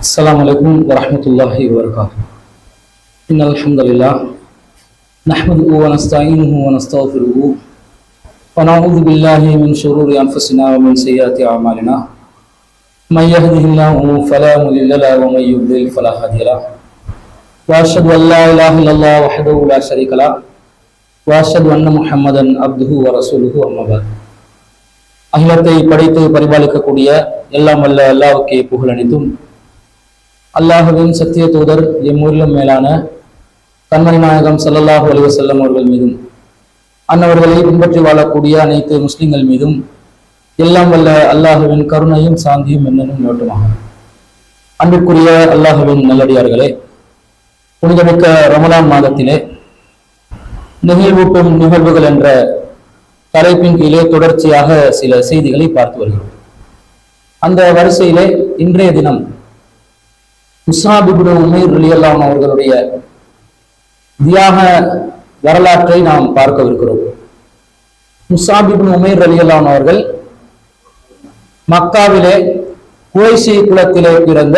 السلام عليكم ورحمة الله وبركاته. إن الحمد لله نحمده ونستعينه ونستغفره ونعوذ بالله من شرور أنفسنا ومن سيئات أعمالنا. من يهده الله فلا مضل له ومن يضلل فلا هادي له. وأشهد أن لا إله إلا الله وحده لا شريك له وأشهد أن محمدا عبده ورسوله أما بعد. அகிலத்தை படைத்து பரிபாலிக்கக்கூடிய எல்லாம் வல்ல அல்லாஹ்வுக்கே புகழ் அனைத்தும். அல்லாஹ்வின் சத்திய தூதர் எம்மூரிலும் மேலான கண்மணி நாயகம் ஸல்லல்லாஹு அலைஹி வஸல்லம் அவர்கள் மீதும் அன்னவர்களை பின்பற்றி வாழக்கூடிய அனைத்து முஸ்லிம்கள் மீதும் எல்லாம் வல்ல அல்லாஹ்வின் கருணையும் சாந்தியும் என்னென்னும் நோட்டுமாக. அன்பிற்குரிய அல்லாஹ்வின் நல்லடியார்களே, புனிதமிக்க ரமலான் மாதத்திலே நெகிழ்வூட்டும் நிகழ்வுகள் என்ற தலைப்பின் கீழே தொடர்ச்சியாக சில செய்திகளை பார்த்து வருகிறோம். அந்த வரிசையிலே இன்றைய தினம் முஸ்அப் இப்னு உமைர் ரலியல்லாஹு அன்ஹு அவர்களுடைய தியாக வரலாற்றை நாம் பார்க்கவிருக்கிறோம். முஸ்அப் இப்னு உமைர் ரலியல்லாஹு அன்ஹு அவர்கள் மக்காவிலே குறைஷி குலத்திலே பிறந்த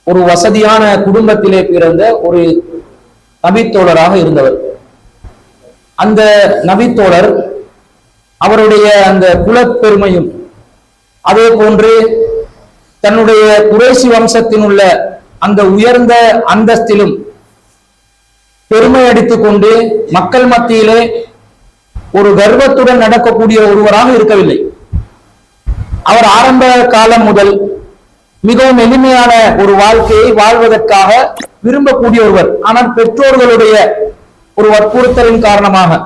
ஒரு வசதியான குடும்பத்திலே பிறந்த ஒரு நபித்தோழராக இருந்தவர். அந்த நபித்தோழர் அவருடைய அந்த குலப்பெருமையும் அதே போன்று தன்னுடைய குறைஷி வம்சத்தின் உள்ள அந்த உயர்ந்த அந்தஸ்திலும் பெருமை அடித்துக் கொண்டு மக்கள் மத்தியிலே ஒரு கர்வத்துடன் நடக்கக்கூடிய ஒருவராக இருக்கவில்லை. அவர் ஆரம்ப காலம் முதல் மிகவும் எளிமையான ஒரு வாழ்க்கையை வாழ்வதற்காக விரும்பக்கூடிய ஒருவர். ஆனால் பெற்றோர்களுடைய ஒரு வற்புறுத்தலின் காரணமாக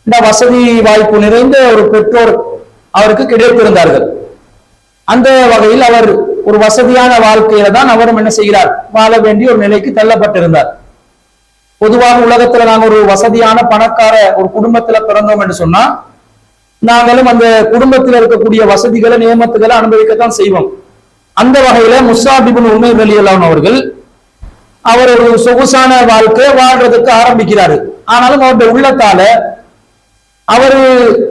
இந்த வசதி வாய்ப்பு நிறைந்த ஒரு பெற்றோர் அவருக்கு கிடைத்திருந்தார்கள். அந்த வகையில் அவர் ஒரு வசதியான வாழ்க்கையில தான் அவரும் என்ன செய்கிறார், வாழ வேண்டிய ஒரு நிலைக்கு தள்ளப்பட்டிருந்தார். பொதுவாக உலகத்துல நாங்க ஒரு வசதியான பணக்கார ஒரு குடும்பத்துல பிறந்தோம் என்று சொன்னா நாங்களும் அந்த குடும்பத்தில் இருக்கக்கூடிய வசதிகளை நியமத்துகளை அனுபவிக்கத்தான் செய்வோம். அந்த வகையில முஸ்அப் இப்னு உமைர் ரலியல்லாஹு அன்ஹு அவர்கள் அவர் ஒரு சொகுசான வாழ்க்கை வாழ்றதுக்கு ஆரம்பிக்கிறாரு. ஆனாலும் அவருடைய உள்ளத்தால அவர்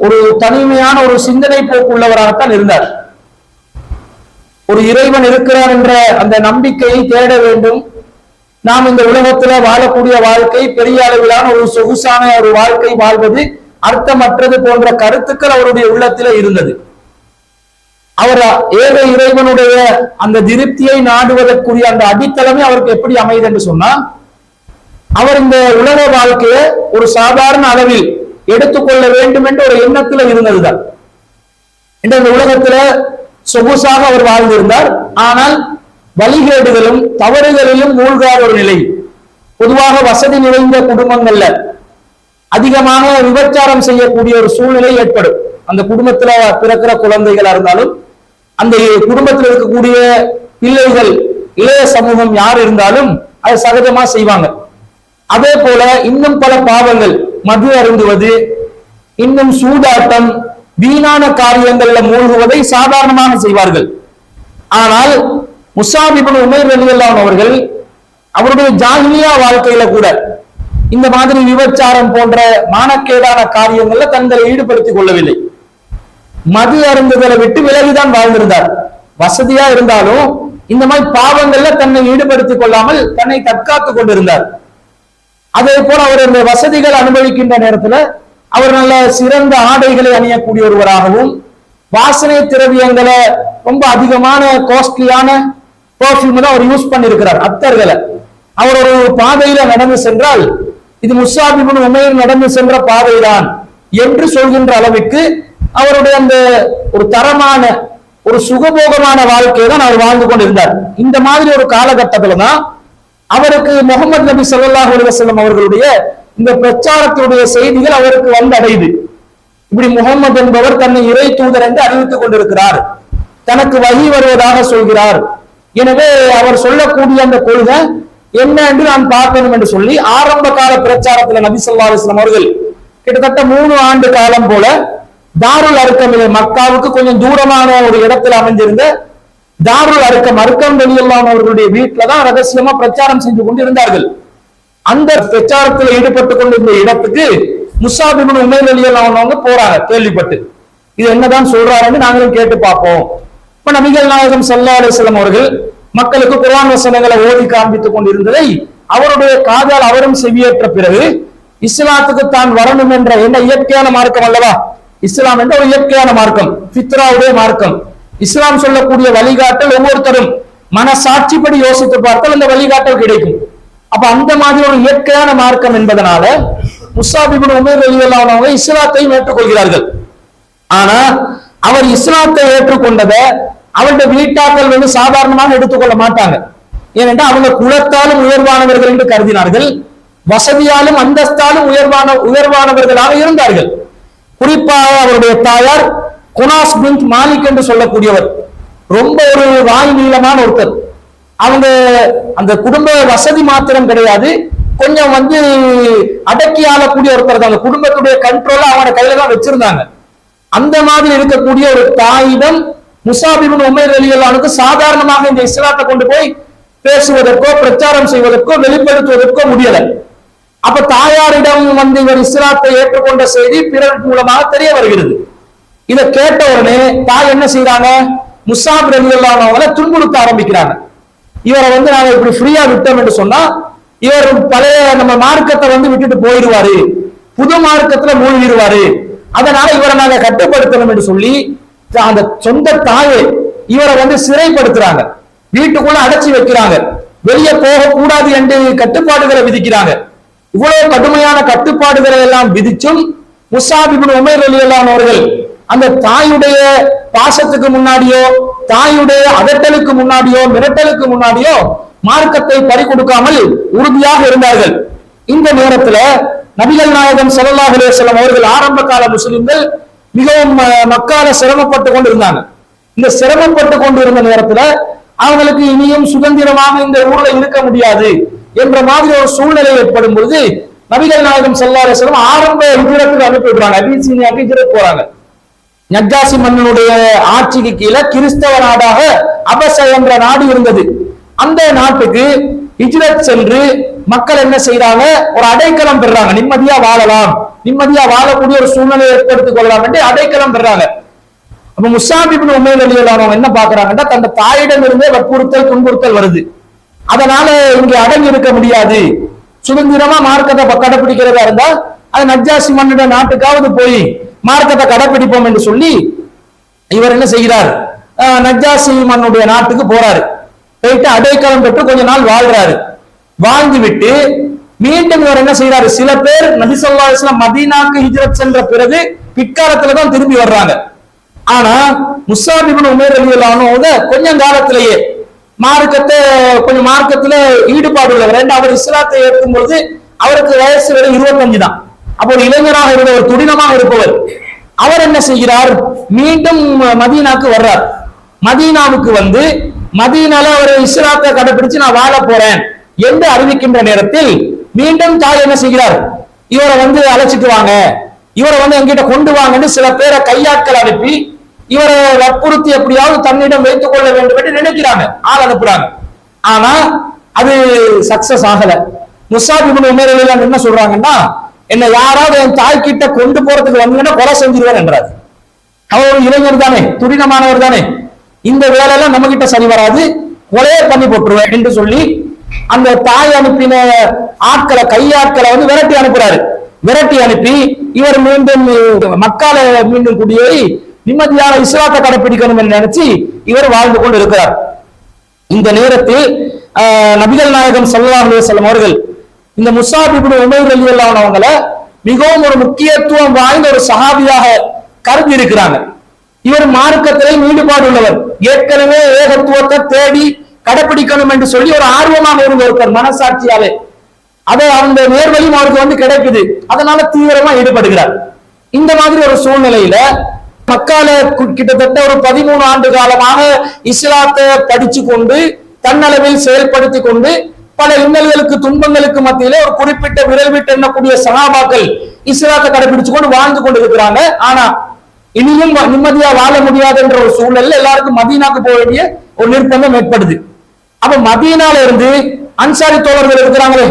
ஒரு தனிமையான ஒரு சிந்தனை போக்கு உள்ளவராகத்தான் இருந்தார். ஒரு இறைவன் இருக்கிறார் என்ற அந்த நம்பிக்கையை தேட வேண்டும். நாம் இந்த உலகத்துல வாழக்கூடிய வாழ்க்கை பெரிய அளவிலான ஒரு சொகுசான ஒரு வாழ்க்கை வாழ்வது அர்த்தமற்றது போன்ற கருத்துக்கள் அவருடைய உள்ளத்திலே இருந்தது. அவர் ஏக இறைவனுடைய அந்த திருப்தியை நாடுவதற்குரிய அந்த அடித்தளமே அவருக்கு எப்படி அமையுது என்று சொன்னா, அவர் இந்த உலக வாழ்க்கையை ஒரு சாதாரண அளவில் எடுத்துக்கொள்ள வேண்டும் என்ற ஒரு எண்ணத்துல இருந்ததுதான். இந்த உலகத்துல சொகுசாக அவர் வாழ்ந்திருந்தார். ஆனால் வழிகேடுகளும் தவறுகளிலும் மூழ்காத ஒரு நிலை. பொதுவாக வசதி நிறைந்த குடும்பங்கள்ல அதிகமாக விபச்சாரம் செய்யக்கூடிய ஒரு சூழ்நிலை ஏற்படும். அந்த குடும்பத்துல பிறக்கிற குழந்தைகளா இருந்தாலும் அந்த குடும்பத்தில் இருக்கக்கூடிய பிள்ளைகள் இளைய சமூகம் யார் இருந்தாலும் அது சகஜமா செய்வாங்க. அதே போல இன்னும் பல பாவங்கள், மது அருந்துவது, இன்னும் சூதாட்டம், வீணான காரியங்கள்ல மூழ்குவதை சாதாரணமாக செய்வார்கள். ஆனால் முஸ்அப் இப்னு உமைர் ரலியல்லாஹு அன்ஹு அவர்கள் அவருடைய ஜாஹிலியா வாழ்க்கையில கூட இந்த மாதிரி விபச்சாரம் போன்ற மானக்கேடான காரியங்கள்ல தங்களை ஈடுபடுத்திக் கொள்ளவில்லை. மது அருந்துதலை விட்டு விலகிதான் வாழ்ந்திருந்தார். வசதியா இருந்தாலும் இந்த மாதிரி பாவங்கள்ல தன்னை ஈடுபடுத்திக் கொள்ளாமல் தன்னை தற்காத்துக் கொண்டிருந்தார். அதே போல அவர் இந்த வசதிகள் அனுபவிக்கின்ற நேரத்துல அவர் நல்ல சிறந்த ஆடைகளை அணியக்கூடிய ஒருவராகவும், வாசனை திரவியங்களை ரொம்ப அதிகமான காஸ்ட்லியான பெர்ஃப்யூம் தான் அவர் யூஸ் பண்ணிருக்கிறார், அத்தர்களை. அவர் ஒரு பாதையில நடந்து சென்றால் இது முஸ்அப் இப்னு உமைர் நடந்து சென்ற பாதைதான் என்று சொல்கின்ற அளவுக்கு அவருடைய அந்த ஒரு தரமான ஒரு சுகபோகமான வாழ்க்கையை தான் அவர் வாழ்ந்து கொண்டிருந்தார். இந்த மாதிரி ஒரு காலகட்டத்துல தான் அவருக்கு முகமது நபி ஸல்லல்லாஹு அலைஹி வஸல்லம் அவர்களுடைய இந்த பிரச்சாரத்தினுடைய செய்திகள் அவருக்கு வந்து அடையுது. இப்படி முகமது என்பவர் தன்னை இறை தூதர் என்று அறிவித்துக் கொண்டிருக்கிறார், தனக்கு வஹி வருவதாக சொல்கிறார். எனவே அவர் சொல்லக்கூடிய அந்த கொள்கை என்ன என்று நான் பார்க்கணும் என்று சொல்லி ஆரம்ப கால பிரச்சாரத்துல நபி ஸல்லல்லாஹு அலைஹி வஸல்லம் அவர்கள் கிட்டத்தட்ட 3 ஆண்டு காலம் போல தாருல் அர்கம், மக்காவுக்கு கொஞ்சம் தூரமான ஒரு இடத்துல அமைஞ்சிருந்த தாருல் அர்கம் ரலியல்லாஹு அன்ஹு அவர்களுடைய வீட்டுல தான் ரகசியமா பிரச்சாரம் செஞ்சு கொண்டு இருந்தார்கள். அந்த பிரச்சாரத்தில் ஈடுபட்டு கொண்டிருந்த இடத்துக்கு முஸ்அப் இப்னு உமைர் ரலியல்லாஹு அன்ஹு போறாங்க. கேள்விப்பட்டு இது என்னதான் சொல்றாருன்னு நாங்களும் கேட்டு பார்ப்போம். இப்ப நபிகள் நாயகம் ஸல்லல்லாஹு அலைஹி வஸல்லம் அவர்கள் மக்களுக்கு குர்ஆன் வசனங்களை ஓதி காண்பித்துக் கொண்டிருந்ததை அவருடைய காதால் அவரும் செவியேற்ற பிறகு இஸ்லாத்துக்கு தான் வரணும் என்ற என்ன இயற்கையான மார்க்கம் அல்லவா, இஸ்லாம் என்ற ஒரு இயற்கையான மார்க்கம், ஃபித்ராவுடைய மார்க்கம். இஸ்லாம் சொல்லக்கூடிய வழிகாட்டல் ஒவ்வொருத்தரும் மனசாட்சிப்படி யோசித்து பார்த்தால் அந்த வழிகாட்டல் கிடைக்கும். அப்ப அந்த மாதிரி ஒரு இயற்கையான மார்க்கம் என்பதனால முஸ்அப் இப்னு உமைர் ரலியல்லாஹு அன்ஹு இஸ்லாத்தையும் ஏற்றுக்கொள்கிறார்கள். ஆனா அவர் இஸ்லாத்தை ஏற்றுக்கொண்டதை அவருடைய வீட்டாக்கள் வந்து சாதாரணமாக எடுத்துக்கொள்ள மாட்டாங்க. ஏனென்றால் அவங்க குலத்தாலும் உயர்வானவர்கள் என்று கருதினார்கள், வசதியாலும் அந்தஸ்தாலும் உயர்வானவர்களாக இருந்தார்கள். குறிப்பாக அவருடைய தாயார் குனாஸ் பின்த் மாலிக் என்று சொல்லக்கூடியவர் ரொம்ப ஒரு வாய் நீளமான ஒருத்தர். அவங்க அந்த குடும்ப வசதி மாத்திரம் கிடையாது, கொஞ்சம் வந்து அடக்கி ஆளக்கூடிய ஒருத்தர் தான். அந்த குடும்பத்துடைய கண்ட்ரோல அவனோட கையில தான் வச்சிருந்தாங்க. அந்த மாதிரி இருக்கக்கூடிய ஒரு தாயிடம் முஸ்அப் இப்னு உமைர் ரலியல்லாஹு அன்ஹு சாதாரணமாக இந்த இஸ்லாத்தை கொண்டு போய் பேசுவதற்கோ பிரச்சாரம் செய்வதற்கோ வெளிப்படுத்துவதற்கோ முடியல. அப்ப தாயாரிடம் வந்து இவர் இஸ்லாத்தை ஏற்றுக்கொண்ட செய்தி பிறர் மூலமாக தெரிய வருகிறது. இதை கேட்ட உடனே தாய் என்ன செய்யறாங்க, முஸ்அப் ரலியல்லாஹு அன்ஹு அவங்களை துன்புறுத்த ஆரம்பிக்கிறாங்க. இவரை வந்து நாங்க இப்படி ஃப்ரீயா விட்டோம் என்று சொன்னா இவர் பழைய நம்ம மார்க்கத்தை வந்து விட்டுட்டு போயிடுவாரு, புது மார்க்கத்துல மூழ்கிடுவாரு, அதனால இவரை நாங்க கட்டுப்படுத்தணும் என்று சொல்லி அந்த சொந்த தாயை இவரை வந்து சிறைப்படுத்துறாங்க, வீட்டுக்குள்ள அடைச்சி வைக்கிறாங்க, வெளியே போக கூடாது என்று கட்டுப்பாடுகளை விதிக்கிறாங்க. இவ்வளவு கடுமையான கட்டுப்பாடுகளை எல்லாம் விதிச்சும் முஸ்அப் இப்னு உமைர் ரலியல்லாஹு அன்ஹு அவர்கள் அந்த தாயுடைய பாசத்துக்கு முன்னாடியோ தாயுடைய அதட்டலுக்கு முன்னாடியோ மிரட்டலுக்கு முன்னாடியோ மார்க்கத்தை பறிகொடுக்காமல் உறுதியாக இருந்தார்கள். இந்த நேரத்துல நபிகள் நாயகம் ஸல்லல்லாஹு அலைஹி வஸல்லம் அவர்கள் ஆரம்ப கால முஸ்லிம்கள் மிகவும் மக்கால சிரமப்பட்டு கொண்டு இருந்தாங்க. இந்த சிரமப்பட்டு கொண்டு இருந்த நேரத்துல அவங்களுக்கு இனியும் சுதந்திரமாக இந்த ஊர்ல இருக்க முடியாது என்ற மாதிரி ஒரு சூழ்நிலை ஏற்படும் பொழுது நபிகள் நாயகம் ஸல்லல்லாஹு அலைஹி வஸல்லம் ஆரம்ப ஹிஜ்ரத்துக்கு அனுப்பி விடுறாங்க. அபிசீனியாக்கு ஹிஜ்ரத் போறாங்க. நஜ்ஜாசி மன்னனுடைய ஆட்சிக்கு கீழே கிறிஸ்தவ நாடாக அபஸ என்ற நாடு இருந்தது. அந்த நாட்டுக்கு ஹிஜ்ரத் சென்று மக்கள் என்ன செய்யறாங்க, ஒரு அடைக்கலம் பெறாங்க, நிம்மதியா வாழலாம், நிம்மதியா வாழக்கூடிய ஒரு சூழ்நிலையை ஏற்படுத்திக் கொள்ளலாம் என்று அடைக்கலம் பெறாங்க. அப்ப முஸ்அப் இப்னு உமைர் ரலியல்லாஹு அன்ஹு என்ன பாக்குறாங்கன்னா, தன் தாயிடம் இருந்தே வற்புறுத்தல் துன்புறுத்தல் வருது, அதனால இங்க அடங்கி இருக்க முடியாது, சுதந்திரமா மார்க்கத்தை கடைபிடிக்கிறதா இருந்தா அது நஜ்ஜாசி மன்னனுடைய நாட்டுக்காவது போய் மார்க்கத்தை கடைபிடிப்போம் என்று சொல்லி இவர் என்ன செய்கிறார், நஜ்ஜாசி மன்னுடைய நாட்டுக்கு போறாரு. போயிட்டு அடைக்கலம் பெற்று கொஞ்ச நாள் வாழ்றாரு. வாழ்ந்து விட்டு மீண்டும் இவர் என்ன செய்யறாரு, சில பேர் நபி ஸல்லல்லாஹு அலைஹி வஸல்லம் மதீனாக்கு ஹிஜ்ரத் சென்ற பிறகு பிற்காலத்துல தான் திரும்பி வர்றாங்க. ஆனா முஸ்அப் இப்னு உமைர் ரலியல்லாஹு அன்ஹு கொஞ்சம் காலத்திலேயே மார்க்கத்துல ஈடுபாடு உள்ளவர். அவர் இஸ்லாத்தை ஏற்கும் பொழுது அவருக்கு வயசு 25 தான். அப்போ ஒரு இளைஞராக இருந்தவர், துடினமாக இருப்பவர். அவர் என்ன செய்கிறார், மீண்டும் மதீனாக்கு வர்றார். மதீனாவுக்கு வந்து மதீனால அவர் இஸ்லாத்தை கடைபிடிச்சு நான் வாழ போறேன் என்று அறிவிக்கின்ற நேரத்தில் மீண்டும் தாய் என்ன செய்கிறார், இவரை வந்து அழைச்சிட்டு வாங்க, இவரை வந்து எங்கிட்ட கொண்டு வாங்கன்னு சில பேரை கையாட்கள் அனுப்பி இவரை வற்புறுத்தி எப்படியாவது தன்னிடம் வைத்துக் கொள்ள வேண்டும் என்று நினைக்கிறாங்க, ஆள் அனுப்புறாங்க. ஆனா அது சக்சஸ் ஆகல. முஸ்அப் இப்னு உமைர் ரலியல்லாஹு அன்ஹு என்ன சொல்றாங்கன்னா, என்ன யாராவது என் தாய் கிட்ட கொண்டு போறதுக்கு வந்தீங்கன்னா கொலை செஞ்சிருவார் என்றார். அவர் ஒரு இளைஞர் தானே, துரிதமானவர் தானே, இந்த வேலையெல்லாம் நம்ம கிட்ட சரி வராது, கொலையே பண்ணி போட்டுருவேன் என்று சொல்லி அந்த தாய் அனுப்பின ஆட்களை கையாட்களை வந்து விரட்டி அனுப்புறாரு. விரட்டி அனுப்பி இவர் மீண்டும் மக்கால மீண்டும் குடியேறி நிம்மதியான இஸ்லாத்தை கடைபிடிக்கணும் என்று நினைச்சு இவர் வாழ்ந்து கொண்டு இருக்கிறார். இந்த நேரத்தில் நபிகள் நாயகம் ஸல்லல்லாஹு அலைஹி வஸல்லம் அவர்கள் இந்த முஸ்அப் இப்னு உமைர் ரலியல்லாஹு அன்ஹு அவங்களை மிகவும் ஒரு முக்கியத்துவம் வாய்ந்த ஒரு சஹாபியாக கருதி இருக்கிறாங்க. இவர் மார்க்கத்திலே ஈடுபாடு உள்ளவர், ஏற்கனவே ஏகத்துவத்தை தேடி கடைபிடிக்கணும் என்று சொல்லி ஒரு ஆர்வமாக இருந்த ஒருத்தர், மனசாட்சியாலே அதை அந்த நேர்வழியும் அவருக்கு வந்து கிடைக்குது, அதனால தீவிரமா ஈடுபடுகிறார். இந்த மாதிரி ஒரு சூழ்நிலையில மக்கால கிட்டத்தட்ட ஒரு 13 ஆண்டு காலமாக இஸ்லாத்தை படிச்சு கொண்டு தன்னளவில் செயல்படுத்தி கொண்டு பல இன்னல்களுக்கு துன்பங்களுக்கு மத்தியிலே ஒரு குறிப்பிட்ட விரல் விட்டு எண்ணக்கூடிய சஹாபாக்கள் இஸ்லாத்தை கடைபிடிச்சு கொண்டு வாழ்ந்து கொண்டு இருக்கிறாங்க. ஆனா இனியும் நிம்மதியா வாழ முடியாது என்ற ஒரு சூழல்ல எல்லாருக்கும் மதீனாக்கு போக வேண்டிய ஒரு நிர்பந்தம் ஏற்படுது. அப்ப மதீனால இருந்து அன்சாரி தோழர்கள் இருக்கிறாங்களே,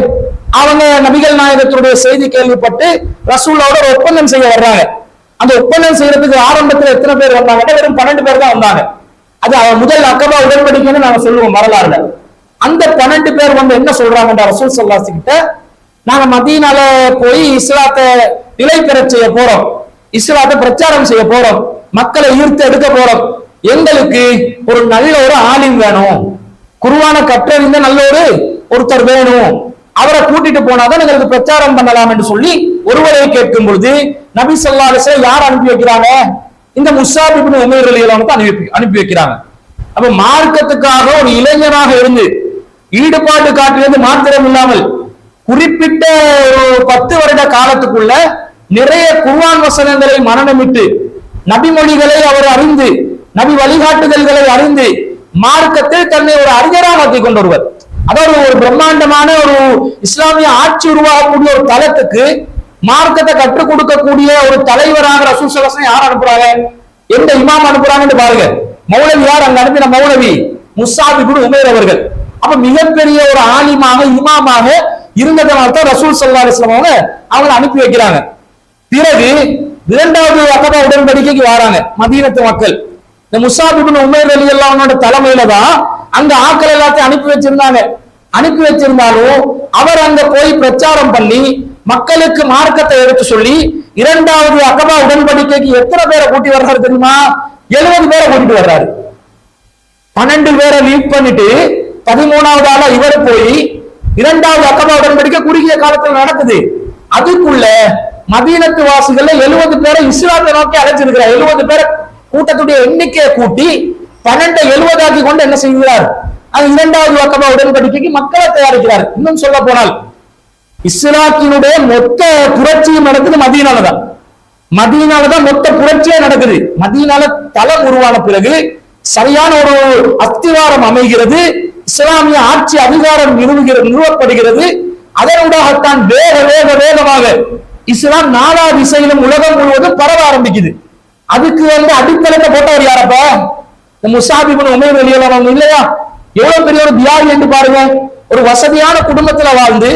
அவங்க நபிகள் நாயகத்துடைய செய்தி கேள்விப்பட்டு ரசூலோட ஒரு ஒப்பந்தம் செய்ய வர்றாங்க. அந்த ஒப்பந்தம் செய்யறதுக்கு ஆரம்பத்துல எத்தனை பேர் வந்தாங்க, வெறும் 12 பேர் தான் வந்தாங்க. அது முதல் அக்கபா உடன்படிக்கைன்னு நாங்க சொல்லுவோம் வரலாறுல. அந்த 12 பேர் வந்து என்ன சொல்றாங்கன்ற ரசூல் ஸல்லல்லாஹு அலைஹி கிட்ட, நாங்க மதீனால போய் இஸ்லாத்தை நிலை பெற செய்ய போறோம், இஸ்லாத்தை பிரச்சாரம் செய்ய போறோம், மக்களை ஈர்த்து எடுக்க போறோம், எங்களுக்கு ஒரு நல்ல ஒரு ஆலிம் வேணும், குர்ஆன கற்றறிந்த நல்ல ஒருத்தர் வேணும், அவரை கூட்டிட்டு போனாதான் எங்களுக்கு பிரச்சாரம் பண்ணலாம் என்று சொல்லி ஒருவரை கேட்கும் பொழுது நபி ஸல்லல்லாஹு அலைஹி வஸல்லம் யார் அனுப்பி வைக்கிறாங்க? இந்த முஸாப் இப்னு உமைர் ரலியல்லாஹு அன்ஹு அனுப்பி வைக்கிறாங்க. அப்ப மார்க்கத்துக்காக ஒரு இளைஞனாக இருந்து ஈடுபாடு காட்டியது மாத்திரம் இல்லாமல் குறிப்பிட்ட ஒரு 10 வருட காலத்துக்குள்ள நிறைய குர்ஆன் வசனங்களை மனனமிட்டு நபிமொழிகளை அவர் அறிந்து நபி வழிகாட்டுதல்களை அறிந்து மார்க்கத்தில் தன்னை ஒரு அறிஞராக ஆக்கிக் கொண்டவர். அதாவது ஒரு பிரம்மாண்டமான ஒரு இஸ்லாமிய ஆட்சி உருவாகக்கூடிய ஒரு தளத்துக்கு மார்க்கத்தை கற்றுக் கொடுக்கக்கூடிய ஒரு தலைவராக ரசூல் ஸல்லல்லாஹு அலைஹி வஸல்லம் யார் அனுப்புறாங்க? எந்த இமாம் அனுப்புறாங்கன்னு பாருங்க. மௌலவி யார்? அங்க அனுப்பின மௌலவி முஸாப் இப்னு உமைர் அவர்கள். அப்ப மிகப்பெரிய ஒரு ஆலிமாக இமாமாக இருந்ததனால தான் ரசூல் ஸல்லல்லாஹு அலைஹி வஸல்லம் அவங்களை அனுப்பி வைக்கிறாங்க. பிறகு இரண்டாவது அகபா உடன்படிக்கைக்கு வராங்க மதீனத்து மக்கள். இந்த முஸாப் இப்னு உமைர் ரலியல்லாஹு அன்ஹு தலைமையில தான் அங்க ஆட்கள் எல்லாத்தையும் அனுப்பி வச்சிருந்தாங்க. அனுப்பி வச்சிருந்தாலும் அவர் அங்க போய் பிரச்சாரம் பண்ணி மக்களுக்கு மார்க்கத்தை எடுத்து சொல்லி இரண்டாவது அகபா உடன்படிக்கைக்கு எத்தனை பேரை கூட்டி வர்றாரு தெரியுமா? 70 பேரை கூட்டிட்டு வர்றாரு. 12 பேரை லீட் பண்ணிட்டு 13வது ஆளா இவர் போய் இரண்டாவது அகபா உடன்படிக்கை குறுகிய காலத்தில் நடக்குது. அதுக்குள்ள மதீனத்து வாசிகள் 70 பேரை இஸ்லாத்தை நோக்கி அழைச்சிருக்கிறார். 70 பேரை கூட்டத்துடைய எண்ணிக்கையை கூட்டி 12 70 ஆக்கி கொண்டு என்ன செய்கிறார்? அது இரண்டாவது அகபா உடன்படிக்கைக்கு மக்களை தயாரிக்கிறார். இன்னும் சொல்ல போனால் இஸ்லாத்தினுடைய மொத்த புரட்சியும் நடக்குது மதீனால தான். மதீனால தான் மொத்த புரட்சியே நடக்குது. மதீனால தளம் உருவான பிறகு சரியான ஒரு அஸ்திவாரம் அமைகிறது, இஸ்லாமிய ஆட்சி அதிகாரம் நிறுவப்படுகிறது. அதனூடாகத்தான் வேகமாக இஸ்லாம் நாலா திசையிலும் உலகம் முழுவதும் பரவ ஆரம்பிக்குது. அதுக்கு வந்து அடித்தளத்தை போட்டவர் யாரப்பா? இந்த முஸாப் இப்னு உமைர் ரலியல்லாஹு அன்ஹு இல்லையா? எவ்வளவு பெரிய ஒரு தியாகி என்று பாருங்க. ஒரு வசதியான குடும்பத்துல வாழ்ந்து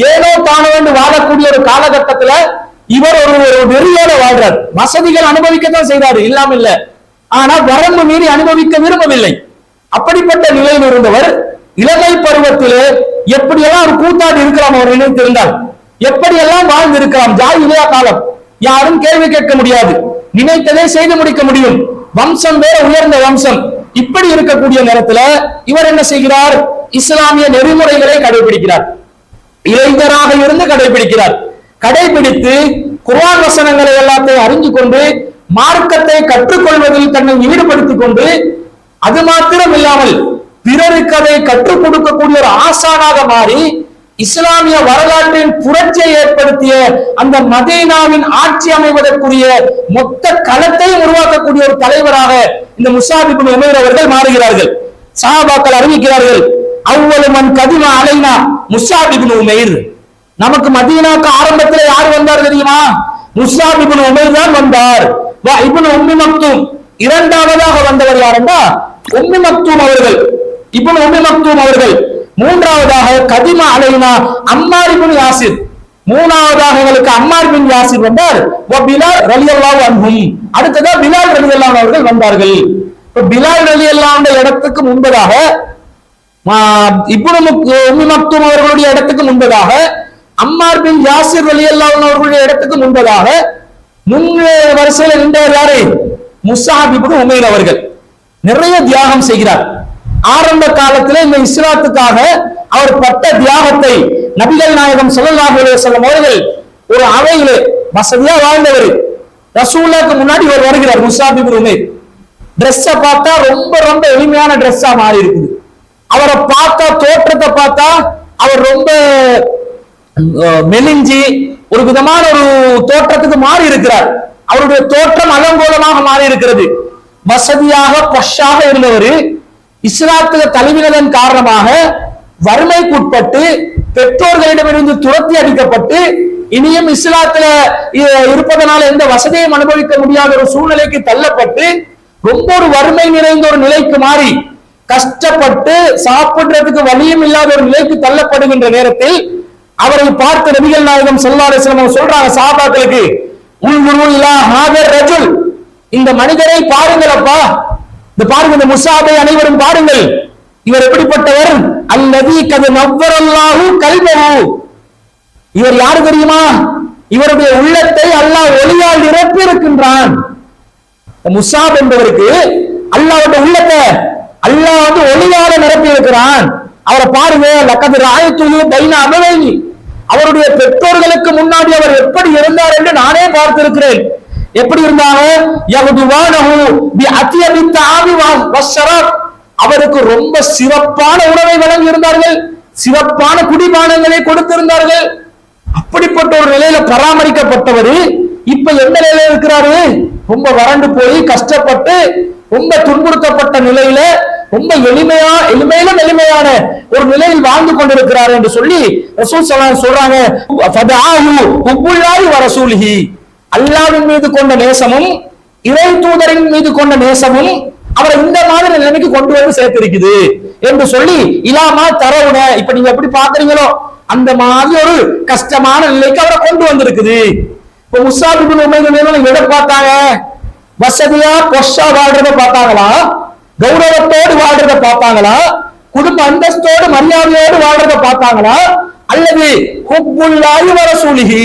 ஏனோ தானோ என்று வாழக்கூடிய ஒரு காலகட்டத்துல இவர் ஒரு வெறியோட வாழ்றார். வசதிகள் அனுபவிக்கத்தான் செய்தாரு, இல்லாம இல்ல. ஆனா வரம்பு மீறி அனுபவிக்க விரும்பவில்லை. அப்படிப்பட்ட நிலையில் இருந்தவர் இளமை பருவத்திலே எப்படியெல்லாம் ஒரு கூத்தாடி இருக்கலாம் அவர் நினைத்திருந்தால், எப்படியெல்லாம் வாழ்ந்து இருக்கலாம். ஜாஹிலியா காலம், யாரும் கேள்வி கேட்க முடியாது, நினைத்ததை செய்து முடிக்க முடியும். வம்சம் வேற உயர்ந்த வம்சம். இப்படி இருக்கக்கூடிய நேரத்துல இவர் என்ன செய்கிறார்? இஸ்லாமிய நெறிமுறைகளை கடைபிடிக்கிறார். இளைஞராக இருந்து கடைபிடிக்கிறார். கடைபிடித்து குர்ஆன் வசனங்களை எல்லாத்தையும் அறிந்து கொண்டு மார்க்கத்தை கற்றுக்கொள்வதில் தன்னை ஈடுபடுத்திக் கொண்டு அது மாத்திரம் இல்லாமல் பிறருக்கு அதை கற்றுக் கொடுக்கக்கூடிய ஒரு ஆசானாக மாறி இஸ்லாமிய வரலாற்றின் புரட்சியை ஏற்படுத்திய அந்த மதீனாவின் ஆட்சி அமைவதற்குரிய மொத்த களத்தை உருவாக்கக்கூடிய ஒரு தலைவராக இந்த முஸாப் இப்னு உமைர் அவர்கள் மாறுகிறார்கள். சஹாபாக்கள் அறிவிக்கிறார்கள், அவ்வளவு மன் கதிமா அலைனா முஸாப் இப்னு உமைர். நமக்கு மதீனாக்கு ஆரம்பத்தில் யார் வந்தார் தெரியுமா? முஸாப் இப்னு உமைர் தான் வந்தார். வா இப்னு உம்மி மக்தூம். இரண்டாவதாக வந்தவர் யாருன்னா உம்மி மக்தூம் அவர்கள், இப்னு உம்மி மக்தூம் அவர்கள். மூன்றாவதாக கதிமா அலைனா அம்மார் இப்னு யாசிர். மூணாவதாக எங்களுக்கு அம்மார் பின் யாசிர் வந்தார். வ பிலால் ரலியல்லாஹு அன்ஹும். அடுத்ததா பிலால் ரலியல்லாஹு அவர்கள் வந்தார்கள். பிலால் ரலியல்லாஹு அன்ஹு இடத்துக்கு முன்பதாக இப்னு உம்மி மக்தூம் அவர்களுடைய இடத்துக்கு முன்பதாக அம்மார் பின் யாசிர் ரலியல்லாஹு அன்ஹு அவர்களுடைய இடத்துக்கு முன்பதாக முன் வரிசையில் நின்றவர் யாரு? முஸாப் இப்னு உமைர் அவர்கள். நிறைய தியாகம் செய்கிறார். ஆரம்ப காலத்திலே இந்த இஸ்லாத்துக்காக அவர் பட்ட தியாகத்தை நபிகள் நாயகம் ஸல்லல்லாஹு அலைஹி வஸல்லம் அவர்கள் ஒரு அவையிலே வசதியா வாழ்ந்தவர். ரசூலுல்லாஹ்க்கு முன்னாடி இவர் வருகிறார். முஸாப் இப்னு உமைர் ட்ரெஸ்ஸை பார்த்தா ரொம்ப ரொம்ப எளிமையான ட்ரெஸ்ஸா மாறி இருக்குது. அவரை பார்த்தா, தோற்றத்தை பார்த்தா அவர் ரொம்ப மெலிஞ்சி ஒரு விதமான ஒரு தோற்றத்துக்கு மாறி இருக்கிறார். அவருடைய தோற்றம் அலங்கோலமாக மாறி இருக்கிறது. வசதியாக பஷாக இருந்தவர் இஸ்லாத்துக்கு தழுவினதன் காரணமாக வறுமைக்குட்பட்டு பெற்றோர்களிடமிருந்து துரத்தி அடிக்கப்பட்டு இனியும் இஸ்லாத்துல இருப்பதனால எந்த வசதியையும் அனுபவிக்க முடியாத ஒரு சூழ்நிலைக்கு தள்ளப்பட்டு ரொம்ப ஒரு வறுமை நிறைந்த ஒரு நிலைக்கு மாறி கஷ்டப்பட்டு சாப்பிடுறதுக்கு வழியும் இல்லாத ஒரு நிலைக்கு தள்ளப்படுகின்ற நேரத்தில் அவரை பார்த்த நபிகள் நாயகம் ஸல்லல்லாஹு அலைஹி வஸல்லம் சொல்றாங்க சஹாபாக்களுக்கு, உன்குரு இலா ஹாதர் ரஜுல், இந்த மனிதரை பாருங்களப்பா, இந்த பாருங்க, இந்த முஸாபை அனைவரும் பாருங்கள். இவர் எப்படிப்பட்டவர்? அல்லதி கது நவ்வரல்லாஹு கல்பஹு. இவர் யாரு தெரியுமா? இவருடைய உள்ளத்தை அல்லாஹ் ஒளியால் நிரப்பி இருக்கின்றான். முஸாப் என்பவருக்கு அல்லாஹ்வுடைய உள்ளத்தை அல்லாஹ் வந்து ஒளியால நிரப்பி இருக்கிறான். அவரை பாருங்க, லக்கத் ராயத்துஹு பைன அபவைனி. அவருடைய பெற்றோர்களுக்கு முன்னாடி அவர் எப்படி இருந்தார் என்று நானே பார்த்திருக்கிறேன். எப்படி இருந்தாங்க? யஹ்துவானஹு பி அத்யபி தஆமி வஸ்ஸராப். அவருக்கு ரொம்ப சிறப்பான உணவை வழங்கி இருந்தார்கள், சிறப்பான குடிபானங்களை கொடுத்திருந்தார்கள். அப்படிப்பட்ட ஒரு நிலையில பராமரிக்கப்பட்டவர் இப்ப எந்த நிலையில இருக்கிறாரு? ரொம்ப வறண்டு போய் கஷ்டப்பட்டு ரொம்ப துன்புறுத்தப்பட்ட நிலையில ரொம்ப எளிமையிலும் எளிமையான ஒரு நிலையில் வாழ்ந்து கொண்டிருக்கிறார் என்று சொல்லி ரசூல் ஸல்லல்லாஹு அலைஹி சொல்றாங்க. ஃபதஆஹு ஹுப்புல்லாஹி வ ரசூலிஹி. அல்லாஹ்வின் மீது கொண்ட நேசமும் இறை தூதரின் மீது கொண்ட நேசமும் அவரை இந்த மாதிரி நிலைமைக்கு கொண்டு வந்து சேர்த்திருக்குது என்று சொல்லி இலாமா தரவுன. இப்ப நீங்க எப்படி பாக்குறீங்களோ அந்த மாதிரி ஒரு கஷ்டமான நிலைக்கு அவரை கொண்டு வந்திருக்குது. இப்ப முஸாப் இப்னு உமைர் எதை பார்த்தாங்க? வசதியா பொஷா வாழ்றத பார்த்தாங்களா? கௌரவத்தோடு வாழ்றத பார்த்தாங்களா? குடும்ப அந்தஸ்தோடு மரியாதையோடு வாழ்றத பார்த்தாங்களா? அல்லது ஹுப்புல்லாஹி வ ரசூலிஹி,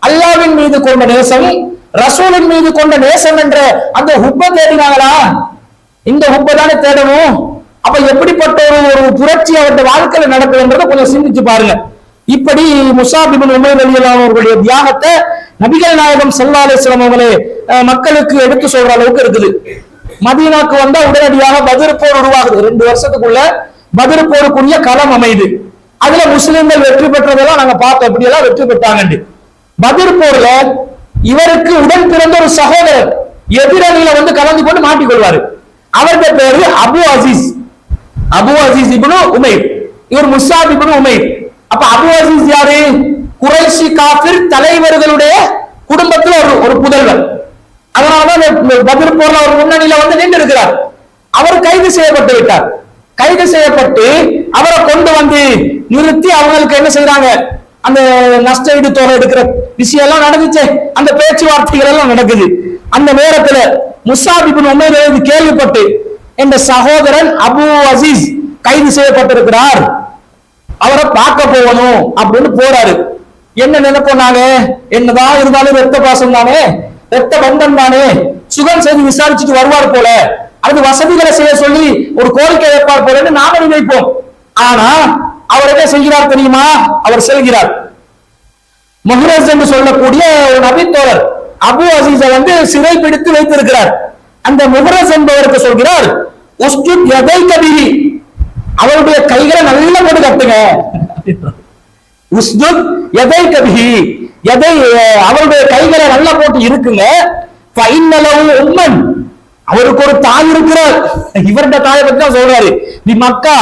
அல்லாஹ்வின் மீது கொண்ட நேசம் ரசூலின் மீது கொண்ட நேசம் என்ற அந்த ஹுப்பை தேடினாங்களா? இந்த ஹுப்பை தானே தேடணும். அப்ப எப்படிப்பட்ட ஒரு புரட்சி அவருடைய வாழ்க்கையில நடக்குதுன்றதை கொஞ்சம் சிந்திச்சு பாருங்க. இப்படி முஸாப் இப்னு உமைர் ரலியல்லாஹு அவர்களுடைய தியாகத்தை நபிகள் நாயகம் ஸல்லல்லாஹு அலைஹி வஸல்லம் அவர்களே மக்களுக்கு எடுத்து சொல்ற அளவுக்கு இருக்குது. மதீனாக்கு வந்தா உடனடியாக பத்ர் போர் உருவாகுது. 2 வருஷத்துக்குள்ள பத்ர் போருக்குரிய களம் அமைது. அதுல முஸ்லிம்கள் வெற்றி பெற்றதெல்லாம் நாங்க பார்த்தோம், எப்படி எல்லாம் வெற்றி பெற்றாங்க. பத்ர் போர்ல இவருக்கு உடன் பிறந்த ஒரு சகோதரர் எதிரணியில வந்து கலந்து கொண்டு மாட்டிக்கொள்வாரு. அவருடைய பேரு அபு அசீஸ். அபு அசீஸ் இப்னு உமைர். இவர் முஸாப் இப்னு உமைர். அப்ப அபு அசீஸ் யாரு? குறைஷி காஃபிர் தலைவர்களுடைய குடும்பத்துல ஒரு புதல்வர். அதனாலதான் பத்ர் போர்ல அவர் முன்னணியில வந்து நின்று இருக்கிறார். அவர் கைது செய்யப்பட்டு விட்டார். கைது செய்யப்பட்டு அவரை கொண்டு வந்து நிறுத்தி அவங்களுக்கு என்ன செய்யறாங்க? அந்த நஷ்ட ஈடு தொகை எடுக்கிற விஷயம் எல்லாம் நடந்துச்சு. அந்த பேச்சுவார்த்தைகள் எல்லாம் நடக்குது. அந்த நேரத்துல முஸாப் இப்னு உமைர் கேள்விப்பட்டு என்ற சகோதரன் அபு அசீஸ் கைது செய்யப்பட்டிருக்கிறார், அவரை பார்க்க போகணும் அப்படின்னு போறாரு. என்ன நினைப்போனாங்க? என்னதான் இருந்தாலும் ரத்த பாசம் தானே, ரத்த பந்தம் தானே, சுகம் செய்து விசாரிச்சுட்டு வருவார் போல, அது வசதிகளை செய்ய சொல்லி ஒரு கோரிக்கை வைப்பார் போல நாம நினைப்போம். ஆனா அவர் என்ன செய்கிறார் தெரியுமா? அவர் செல்கிறார். முஹ்ரஸ் என்று சொல்லக்கூடிய ஒரு நபித்தோழர் அபு அசீஸை வந்து சிறை பிடித்து வைத்திருக்கிறார். அந்த முஹ்ரஸ் என்பவருக்கு சொல்கிறார், உஸ்ஜுத் யதைக பிஹி, அவருடைய கைகளை நல்ல போட்டு கட்டுங்க. உஸ்ஜுத் யதைக பிஹி, எதை அவருடைய கைகளை நல்லா போட்டு இருக்குங்க. ஃபைன்னலஹு உம்மன், அவருக்கு ஒரு தாய் இருக்கிறார். இவருடைய தாயை பத்தி தான் சொல்றாரு. தி மக்கா,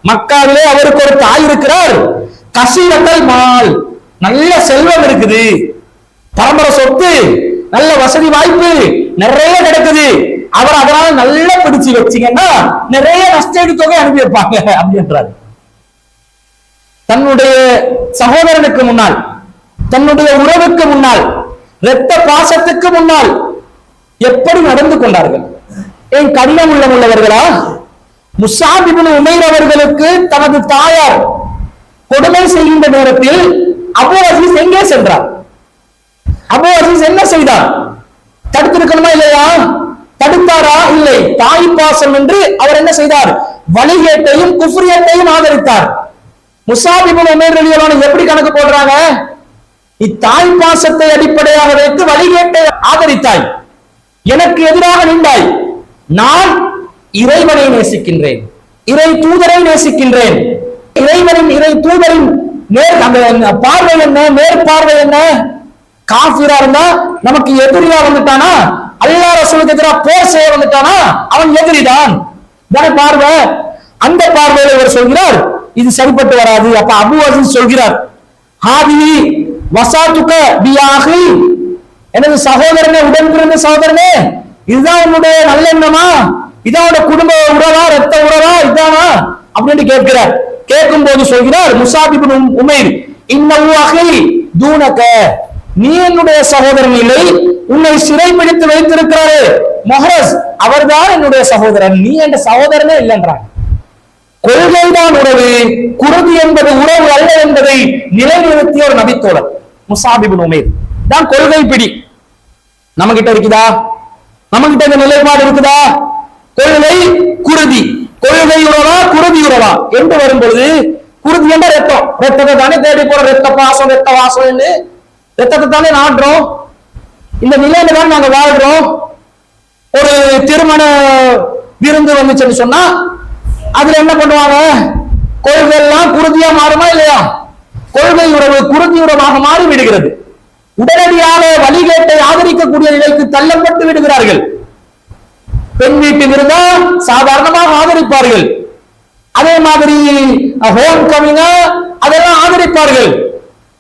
மக்காவிலே அவருக்கு ஒரு தாய் இருக்கிறார். கசீரத்தல் மால், நல்ல செல்வம் இருக்குது, பரம்பரை சொத்து, நல்ல வசதி வாய்ப்பு நிறைய கிடைக்குது. அவர் அதனால நல்லா பிடிச்சு வச்சீங்கன்னா நிறைய நஷ்டஈடு தொகை அனுப்பி வைப்பாங்க அப்படின்றாரு. தன்னுடைய சகோதரனுக்கு முன்னால், தன்னுடைய உறவுக்கு முன்னால், இரத்த பாசத்துக்கு முன்னால் எப்படி நடந்து கொண்டார்கள்? ஏன் கடினம் உள்ளவர்களா? முஸாப் இப்னு உமைர் அவர்களுக்கு தனது தாயார் கொடுமை செய்கின்ற நேரத்தில் அபு அசீஸ் எங்கே சென்றார்? அபு அசீஸ் என்ன செய்தார்? தடுத்திருக்கணுமா இல்லையா? தடுத்தாரா? இல்லை. தாய் பாசம் என்று அவர் என்ன செய்தார்? வழிகேட்டையும் குஃப்ரியத்தையும் ஆதரித்தார். முஸாப் இப்னு உமைர் ரலியல்லாஹு அன்ஹு எப்படி கணக்கு போடுறாங்க? இத்தாய் பாசத்தை அடிப்படையாக வைத்து வழிகேட்டை ஆதரித்தாய், எனக்கு எதிராக நின்றாய். நான் இறைவனை நேசிக்கின்றேன், இறை தூதரை நேசிக்கின்றேன். இறைவனின் இறை தூதரின் நேர் அந்த பார்வை என்ன, மேற்பார்வை என்ன? காஃபிரா இருந்தா நமக்கு எதிரியா வந்துட்டானா, அல்லாஹ் ரசூலுக்கு எதிராக போர் செய்ய வந்துட்டானா அவன் எதிரிதான் தானே பார்வை. அந்த பார்வையில இவர் சொல்கிறார், இது சரிப்பட்டு வராது. அப்ப அபு அசீஸ் சொல்கிறார், ஹாதி வசாத்துக பியாஹி, எனது சகோதரனே, உடன் பிறந்த சகோதரனே, இதுதான் உன்னுடைய நல்லெண்ணமா? இதான் உடைய குடும்ப உறவா, ரத்த உறவா இதானா அப்படின்னு கேட்கிறார். கேட்கும் போது சொல்கிறார் முஸாப் இப்னு உமைர், இன்னஹு அஹி தூனக, நீ என்னுடைய சகோதரன் இல்லை, உன்னை சிறை பிடித்து வைத்திருக்கிறாரு மொஹரஸ் அவர்தான் என்னுடைய சகோதரன், நீ என்ற சகோதரனே இல்லைன்றாங்க. கொள்கைதான் உறவு, குருதி என்பது உறவு அல்ல என்பதை நிலைநிறுத்திய ஒரு நபித்தோழர் முஸாப் இப்னு உமைர் தான் கொள்கை பிடி. நம்ம கிட்ட இருக்குதா? நம்ம கிட்ட இந்த நிலைப்பாடு இருக்குதா? கொள்கை குருதி, கொள்கை உறவா குருதி உறவா என்று வரும்பொழுது, குருதி என்ற ரத்தம், ரத்தத்தை தானே தேடி போற, ரத்த பாசம் ரத்த வாசம் என்று ரத்தத்தை தானே நாடுறோம். இந்த நிலையில தான் நாங்க வாழ்றோம். ஒரு திருமண விருந்து வந்துச்சுன்னு சொன்னா அதுல என்ன பண்ணுவாங்க? கொள்கை எல்லாம் குருதியா மாறுமா இல்லையா? கொள்கை உறவு குருதி உறவாக மாறி விடுகிறது. உடனடியாக வழிகேட்டை ஆதரிக்கக்கூடிய நிலைக்கு தள்ளப்பட்டு விடுகிறார்கள். பெண் வீட்டு விருந்தா சாதாரணமாக ஆதரிப்பார்கள். அதே மாதிரி ஹோம் கமிங் அதெல்லாம் ஆதரிப்பார்கள்.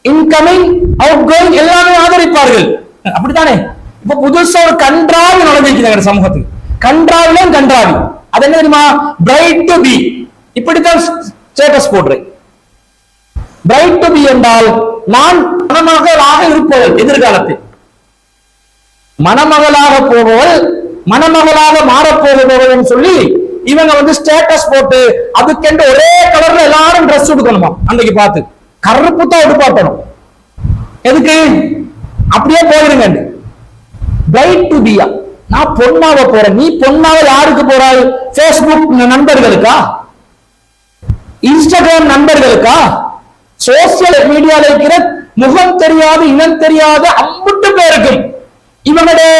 இன்கமிங் அவுட் கோயிங் எல்லாமே ஆதரிப்பார்கள். அப்படித்தானே? இப்ப புதுசா ஒரு கன்றாவி நுழைஞ்சிருக்கிறாங்க சமூகத்துக்கு. கன்றாவிலும் கன்றாவி. அது என்ன தெரியுமா? Bride to be. இப்படித்தான் ஸ்டேட்டஸ் போடுறேன். பிரைட் டு பி என்றால் நான் மணமகளாக இருப்பவள், எதிர்காலத்தில் மணமகளாக போபவள், மணமகளாக மாறப்போகுபவள் சொல்லி இவங்க வந்து ஸ்டேட்டஸ் போட்டு அதுக்கென்று ஒரே கலர்ல எல்லாரும் ட்ரெஸ் எடுக்கணுமா? அன்னைக்கு பார்த்து கருப்பு தான் எடுப்பாட்டணும். எதுக்கு? அப்படியே போயிருங்க. பிரைட் டு பியா, நான் பொண்ணாக போறேன். நீ பொண்ணாக யாருக்கு போறாய்? பேஸ்புக் நண்பர்களுக்கா? இன்ஸ்டாகிராம் நண்பர்களுக்கா? சோசியல் மீடியால இருக்கிற முகம் தெரியாத இனம் தெரியாத அம்புட்டு பேருக்கும் இவனுடைய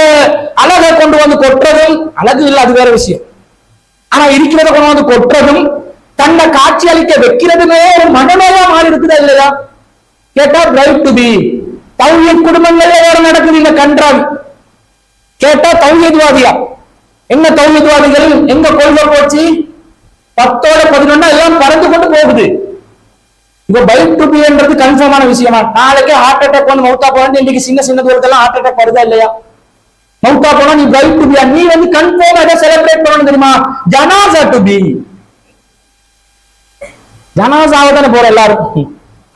அழகை கொண்டு வந்து கொட்டுறதும், அழகு இல்லை அது வேற விஷயம், ஆனா இருக்கிறத கொண்டு வந்து கொட்டுறதும் தன்னை காட்சி அளிக்க வைக்கிறதுமே ஒரு மனநோயா மாறி இருக்குதா இல்லையா? கேட்டா பிரைட் டு பி. தௌஹீத் குடும்பங்கள்ல வேற நடக்குது இந்த கன்றாவி. கேட்டா தௌஹீத்வாதியா? என்ன தௌஹீத்வாதிகள்? எங்க கொள்கை போச்சு? 10ஓட 11 எல்லாம் பறந்து கொண்டு போகுது. இப்ப பைக் டு பி என்றது கன்ஃபார்மான விஷயமா? நாளைக்கு ஹார்ட் அட்டாக் வந்து மௌத்தா போறான்னு இன்னைக்கு சின்ன சின்ன தூரத்தெல்லாம் ஹார்ட் அட்டாக் வருதா இல்லையா? மௌத்தா போனா நீ பைக் டு பியா? நீ வந்து கன்ஃபார்ம் எதை செலிப்ரேட் பண்ணணும் தெரியுமா? ஜனாசா டு பி. ஜனாசாவை தானே போற எல்லாரும்.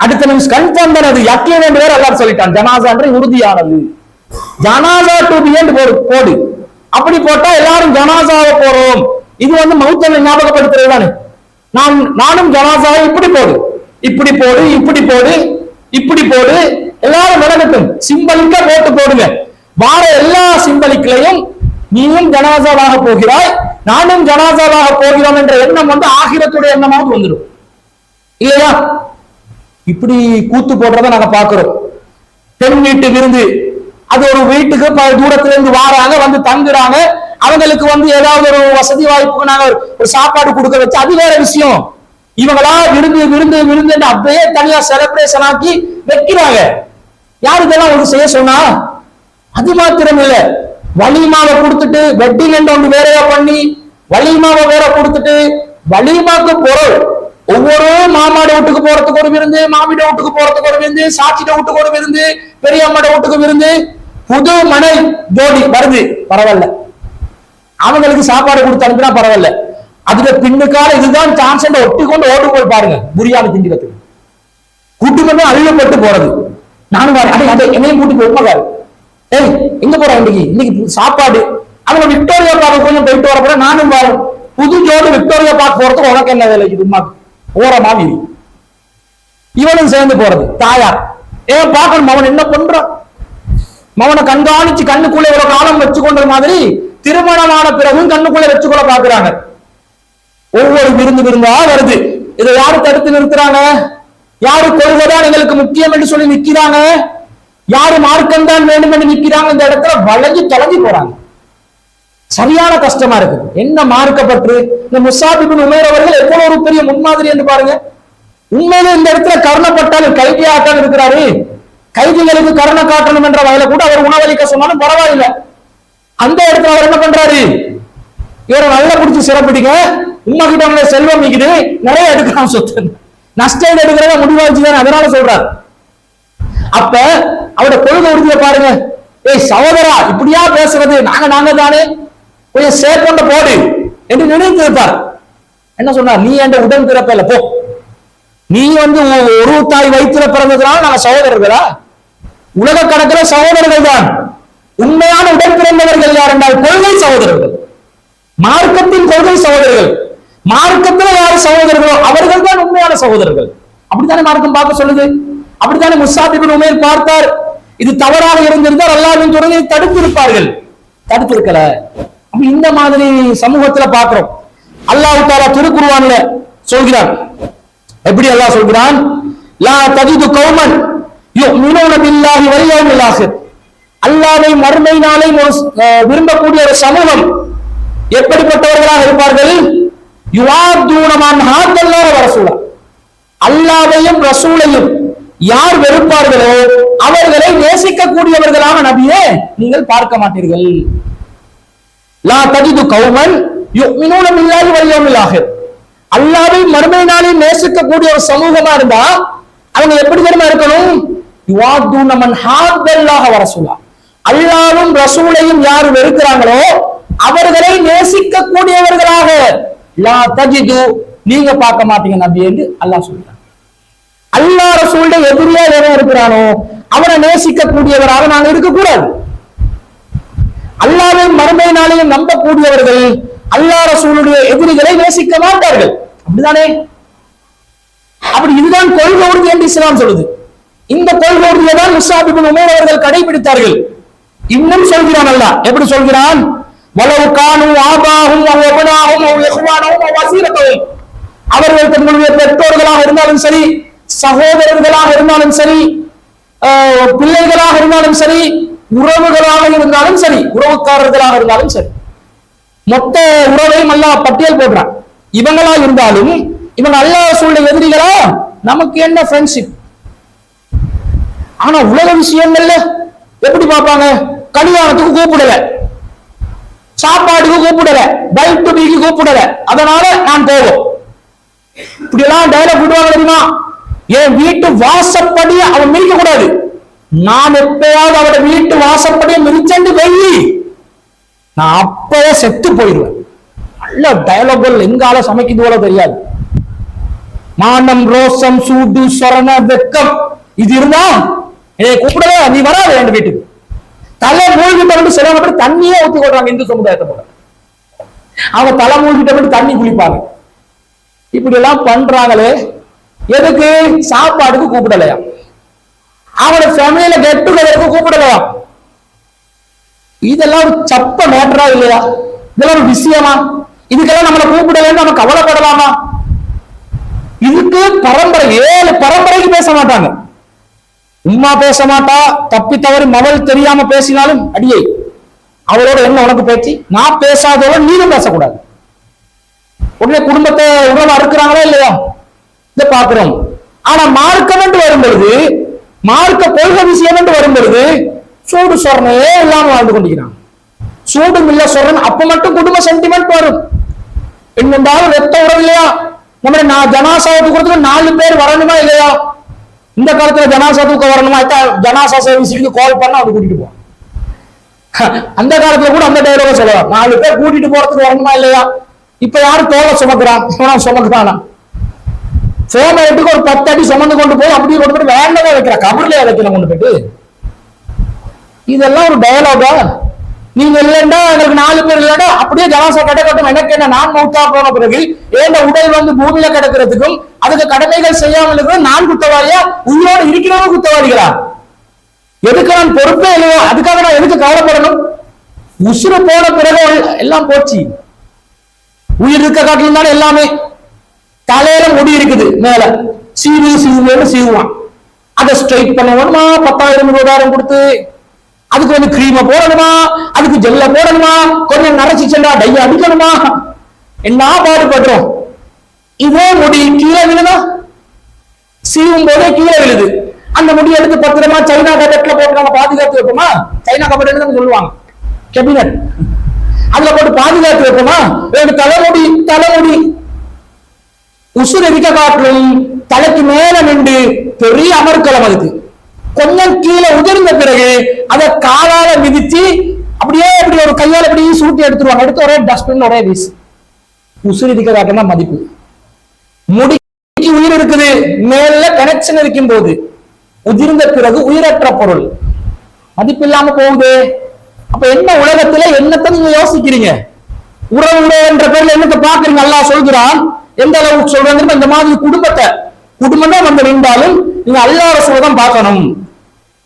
அடுத்த நிமிஷம் கன்ஃபார்ம் தானே, அது யக்கீன் என்று வேற எல்லாரும் சொல்லிட்டான். ஜனாசான்ற உறுதியானது. ஜனாசா டு பி என்று போடு. அப்படி போட்டா எல்லாரும் ஜனாசாவை போறோம். இது வந்து மௌத்தனை ஞாபகப்படுத்துறது தானே. நானும் ஜனாசாவை இப்படி போடு, இப்படி போடு, இப்படி போடு, இப்படி போடு, எல்லாரும் விளக்கட்டும். சிம்பலிக்கா போட்டு போடுங்க. வார எல்லா சிம்பலிக்களையும் நீயும் ஜனாசாவாக போகிறாய், நானும் ஜனாசாவாக போகிறோம் என்ற எண்ணம் வந்து ஆகிரத்துடைய எண்ணமாக வந்துடும் இல்லையா? இப்படி கூத்து போடுறத நாங்க பாக்குறோம். பெண் வீட்டு விருந்து, அது ஒரு வீட்டுக்கு தூரத்துல இருந்து வாராங்க, வந்து தங்குறாங்க. அவங்களுக்கு வந்து ஏதாவது ஒரு வசதி வாய்ப்புக்கு நாங்க ஒரு சாப்பாடு கொடுக்க வச்சு அது வேற விஷயம். இவங்களா விருந்து விருந்து விருந்து அப்படியே தனியா செலிப்ரேஷன் ஆக்கி வைக்கிறாங்க. யாரு இதெல்லாம் ஒரு செய்ய சொன்னா? அது மாத்திரம் இல்ல, வலிமாவை கொடுத்துட்டு வெட்டிங் என்று ஒன்று வேறையா பண்ணி வலிமாவை வேற கொடுத்துட்டு வலிமாக்கு பொருள் ஒவ்வொரு மாமாட வீட்டுக்கு போறதுக்கு ஒரு விருந்து, மாமிட வீட்டுக்கு போறதுக்கு ஒரு விருந்து, சாட்சிட வீட்டுக்கு ஒரு விருந்து, பெரியம்மாட வீட்டுக்கு விருந்து. புது மனை ஜோடி வருது, பரவாயில்ல. அவங்களுக்கு சாப்பாடு கொடுத்து அனுப்பினா பரவாயில்ல. அதுல பின்னுக்கால இதுதான் சான்ஸ் ஒட்டி கொண்டு ஓட்டு போய் பாருங்க. புரியாம திண்டிக்கிறதுக்கு கூட்டுமே அழியப்பட்டு போறது. நானும் என்னையும் கூட்டி போய் உண்மைக்காரு, ஏய் எங்க போற இன்னைக்கு சாப்பாடு. அவங்க விக்டோரியா பார்க்க கொஞ்சம் போயிட்டு வரப்போ நானும் பாரு புது ஜோடு விக்டோரியா பார்க்க போறதுக்கு உனக்கு என்ன வேலை? இது உமா ஓர மாமி இவனும் சேர்ந்து போறது. தாயார் ஏன் பார்க்கணும் அவன் என்ன பண்றான், அவனை கண்காணிச்சு கண்ணுக்குள்ள இவ்வளவு காலம் வச்சுக்கொண்ட மாதிரி திருமணமான பிறகும் கண்ணுக்குள்ள வச்சுக்கொள்ள பாக்குறாங்க. ஒவ்வொரு விருந்தா வருது. இதை யாரு தடுத்து நிறுத்துறாங்க? யாரு கொள்கைதான் எங்களுக்கு முக்கியம் என்று சொல்லி நிக்கிறாங்க? யாரு மார்க்கம் தான் வேண்டும் என்று நிக்கிறாங்க? இந்த இடத்துல வளைஞ்சு தொலைஞ்சு போறாங்க. சரியான கஷ்டமா இருக்கு. என்ன மார்க்கப்பட்டு இந்த முஸாப் இப்னு உமைர் அவர்கள் எவ்வளவு ஒரு பெரிய முன்மாதிரி என்று பாருங்க. உண்மையிலே இந்த இடத்துல கருணப்பட்டால் கைதியாட்டால் இருக்கிறாரு. கைதிகளுக்கு கருணை காட்டணும் என்ற வகையில கூட அவர் உணவளிக்க சொன்னாலும் பரவாயில்லை. அந்த இடத்துல அவர் என்ன பண்றாரு? இவரை நல்லா பிடிச்சி சிறப்பிடிங்க, உமா கிட்ட செல்வம் மிகுது, நிறைய எடுக்கலாம், சொத்து நஷ்டம் எடுக்கிறத முடிவாச்சுதான், அதனால சொல்றாரு. அப்ப அவரோட கொள்கை உறுதியை பாருங்க. ஏய் சகோதரா, இப்படியா பேசுறது? நாங்க தானே, கொஞ்சம் சேர்க்கொண்ட போடு என்று நினைத்து இருப்பார். என்ன சொன்னார்? நீ என்ற உடன் பிறப்பல போ, நீ வந்து ஒரு தாய் வயிற்றுல பிறந்ததுனால நாங்க சகோதரர்களா? உலக கணக்கில் சகோதரர்கள் தான். உண்மையான உடன்பிறந்தவர்கள் யார் என்றால் கொள்கை சகோதரர்கள், மார்க்கத்தின் கொள்கை சகோதரர்கள். மார்க்கத்தில் யார் சகோதரர்களோ அவர்கள் தான் உண்மையான சகோதரர்கள். அப்படித்தானே மார்க்கம் பார்க்க சொல்லுது. அப்படித்தானே முஸ்அப் இப்னு உமைர் பார்த்தார். இது தவறாக இருந்திருந்தால் அல்லாஹ்வின் தூதரை தடுத்து இருப்பார்கள், தடுத்திருக்கல. இந்த மாதிரி சமூகத்துல பார்க்கிறோம். அல்லாஹ் தஆலா திருக்குர்ஆன்ல சொல்கிறான். எப்படி அல்லாஹ் சொல்கிறான்? லா தஜிது கௌமன் யுமினூன பில்லாஹி வல் யௌமில் ஆகிர். அல்லாஹ்வை மறுமை நாளை விரும்பக்கூடிய ஒரு சமூகம் எப்படிப்பட்டவர்களாக இருப்பார்கள்? யுவாதுன மன் ஹாதல்லாஹ வ ரசூலா. அல்லாஹ்வையும் ரசூலையும் யார் வெறுப்பார்களோ அவர்களை நேசிக்கக்கூடியவர்களாக நபியே நீங்கள் பார்க்க மாட்டீர்கள். லா தஜிது கௌமன் யுமினூன பில்லாஹி வல் யௌமில் ஆகிர். அல்லாஹ்வை மறுமை நாளில் நேசிக்கக்கூடிய ஒரு சமூகமா இருந்தா அவங்க எப்படி தெரியுமா இருக்கணும்? யுவாதுன மன் ஹாதல்லாஹ வ ரசூலா. அல்லாஹ்வும் ரசூலையும் யார் வெறுக்கிறாங்களோ அவர்களை நேசிக்கக்கூடியவர்களாக லா தஜிது நீங்க பார்க்க மாட்டீங்க நபி என்று அல்லாஹ் சொல்றான். அல்லாஹ் ரசூலுடைய எதிரியா எவன் இருக்கிறானோ அவனை நேசிக்கக்கூடியவராக நாங்க இருக்கக்கூடாது. அல்லாஹ்வை மறுமை நாளையும் நம்பக்கூடியவர்கள் அல்லாஹ் ரசூலுடைய எதிரிகளை நேசிக்க மாட்டார்கள். அப்படிதானே? அப்படி இதுதான் கொள்கை உறுதி என்று இஸ்லாம் சொல்லுது. இந்த கொள்கை உறுதியை தான் முஸ்அப் இப்னு உமைர் அவர்கள் கடைபிடித்தார்கள். இன்னும் சொல்கிறான் அல்லாஹ். எப்படி சொல்கிறான்? வலவு கானு ஆபாஹும் வ அப்னாஹும் வ இஹ்வானுஹும் வ வஸீரத்துஹும். அவர்கள் தங்களுடைய பெற்றோர்களாக இருந்தாலும் சரி, சகோதரர்களாக இருந்தாலும் சரி, பிள்ளைகளாக இருந்தாலும் சரி, உறவுகளாக இருந்தாலும் சரி, உறவுக்காரர்களாக இருந்தாலும் சரி, மொத்த உறவையும் அல்லாஹ் பட்டியல் போடுறான். இவங்களா இருந்தாலும் இவங்க அல்லாஹ் ரசூலுடைய எதிரிகளா? நமக்கு என்ன ஃப்ரெண்ட்ஷிப்? ஆனா உலக விஷயங்கள்ல எப்படி பார்ப்பாங்க? கல்யாணத்துக்கு கூப்பிடல, சாப்பாட்டுக்கு கூப்பிடல, பைக் டு பீக்கு கூப்பிடல, அதனால நான் போவோம். இப்படி எல்லாம் டயலாக் விடுவாங்க தெரியுமா? என் வீட்டு வாசப்படியை அவன் மிதிக்க கூடாது. நான் எப்பயாவது அவட வீட்டு வாசப்படியை மிதிச்சண்டு வெள்ளி நான் அப்பவே செத்து போயிடுவேன். நல்ல டயலாக்கள் எங்கால சமைக்குது போல தெரியாது. மானம், ரோசம், சூடு, சொரண, வெக்கம் இது இருந்தா கூப்பிடவே நீ வராது என் வீட்டுக்கு. தலை மூழ்கிட்ட வந்து சில பேர் தண்ணியே ஊத்தி கொள்றாங்க. இந்து சமுதாயத்தை போல அவங்க தலை மூழ்கிட்ட வந்து தண்ணி குளிப்பாங்க. இப்படி எல்லாம் பண்றாங்களே எதுக்கு? சாப்பாடுக்கு கூப்பிடலையா? அவங்களோட ஃபேமிலியில கெட் டுகெதருக்கு கூப்பிடலையா? இதெல்லாம் ஒரு சப்ப மேட்டரா இல்லையா? இதெல்லாம் ஒரு விஷயமா? இதுக்கெல்லாம் நம்மளை கூப்பிடலன்னு நம்ம கவலைப்படலாமா? இதுக்கு பரம்பரை 7 பரம்பரைக்கு பேச மாட்டாங்க. உம்மா பேச மாட்டா, தப்பி தவறி மகள் தெரியாம பேசினாலும் அடியே அவளோட என்ன உனக்கு பேச்சு? நான் பேசாதவங்க நீனும் பேசக்கூடாது. உடனே குடும்பத்தை உறவு அறுக்கிறாங்களா இல்லையா? இதை பாக்குறோம். ஆனா மார்க்கம் என்று வரும்பொழுது, மார்க்க கொள்கை விஷயம் என்று வரும்பொழுது சூடு சொரணையே இல்லாம வாழ்ந்து கொண்டிருக்கிறான். சூடும் இல்ல சொரண் அப்ப மட்டும் குடும்ப சென்டிமெண்ட் வரும். என்னென்றாலும் ரத்த உறவு இல்லையா? நம்ம ஜனாசாவுக்கு கொடுத்து 4 பேர் வரணுமா இல்லையா? இந்த காலத்துல ஜனாசா தூக்க வரணுமா? ஜனாசா சர்வீஸுக்கு கால் பண்ணா அது கூட்டிட்டு போவான். அந்த காலத்துல கூட அந்த டைலாக சொல்லலாம். 4 பேர் கூட்டிட்டு போறதுக்கு வரணுமா இல்லையா? இப்ப யாரும் தோலை சுமக்குறான், சுமக்குறானா? சோமத்துக்கு ஒரு 10 அடி சுமந்து கொண்டு போய் அப்படியே கொண்டு போய் வேண்டவே வைக்கிற கபர்லயே வைக்கணும் கொண்டு போயிட்டு. இதெல்லாம் ஒரு டயலாகா? நீங்க இல்லைண்டா எங்களுக்கு 4 பேர் இல்லைண்டா அப்படியே ஜனாசா கிடக்கட்டும். எனக்கு என்ன, நான் மௌத்தா போன பிறகு ஏண்ட உடல் வந்து பூமியில கிடக்கிறதுக்கும் அதுக்கு கடமைகள் செய்யாமல் இருக்கிறது நான் குத்தவாளியா? உயிரோடு இருக்கிறவங்க குத்தவாளிகளா? எதுக்கு நான் பொறுப்பே இல்லையோ அதுக்காக நான் எதுக்கு கவலைப்படணும்? உசுறு போன பிறகு எல்லாம் போச்சு. உயிர் இருக்க காட்டிலும் தானே எல்லாமே. தலையில முடி இருக்குது, மேல சீவுன்னு சீவுவான். அதை ஸ்ட்ரைட் பண்ண வேணுமா? 10,000 20,000 கொடுத்து அதுக்கு வந்து கிரீமை போடணுமா? அதுக்கு ஜெல்ல போடணுமா? கொஞ்சம் நரைச்சி சென்றா டைய அடிக்கணுமா? என்ன பாடுபட்டோம். இதே முடி கீழே விழுதா? சீவும் போதே கீழே விழுது. அந்த முடி எடுத்து பத்திரமா சைனா கபெட்ல போட்டு நம்ம பாதுகாத்து வைப்போமா? சைனா கபெட் சொல்லுவாங்க, கேபினட். அதுல போட்டு பாதுகாத்து வைப்போமா? தலைமுடி உசுர் எரிக்க காட்டிலும் தலைக்கு மேல நின்று பெரிய அமர்க்கலம். அதுக்கு கொஞ்சம் கீழே உதிர்ந்த பிறகு அதை காலால மிதிச்சு அப்படியே இப்படி ஒரு கையால இப்படி சூட்டி எடுத்துருவாங்க. எடுத்து ஒரே டஸ்ட்பின் ஒரே வீசு. உசுர் எரிக்க காட்டினா மதிப்பு. முடிக்கு உயிர் இருக்குது, மேல கனெக்ஷன் இருக்கும் போது உதிர்ந்த பிறகு உயிரற்ற பொருள் மதிப்பு இல்லாம போகுது. அப்ப என்ன உலகத்துல என்னத்தை நீங்க யோசிக்கிறீங்க? உறவு என்ற பேர்ல என்னத்தை பாக்குறீங்க? அல்லாஹ் சொல்கிறான். எந்த அளவுக்கு சொல்றாங்க? இந்த மாதிரி குடும்பம் தான் வந்து நின்றாலும் நீங்க அல்லாஹ் ரசூலை தான் பார்க்கணும்.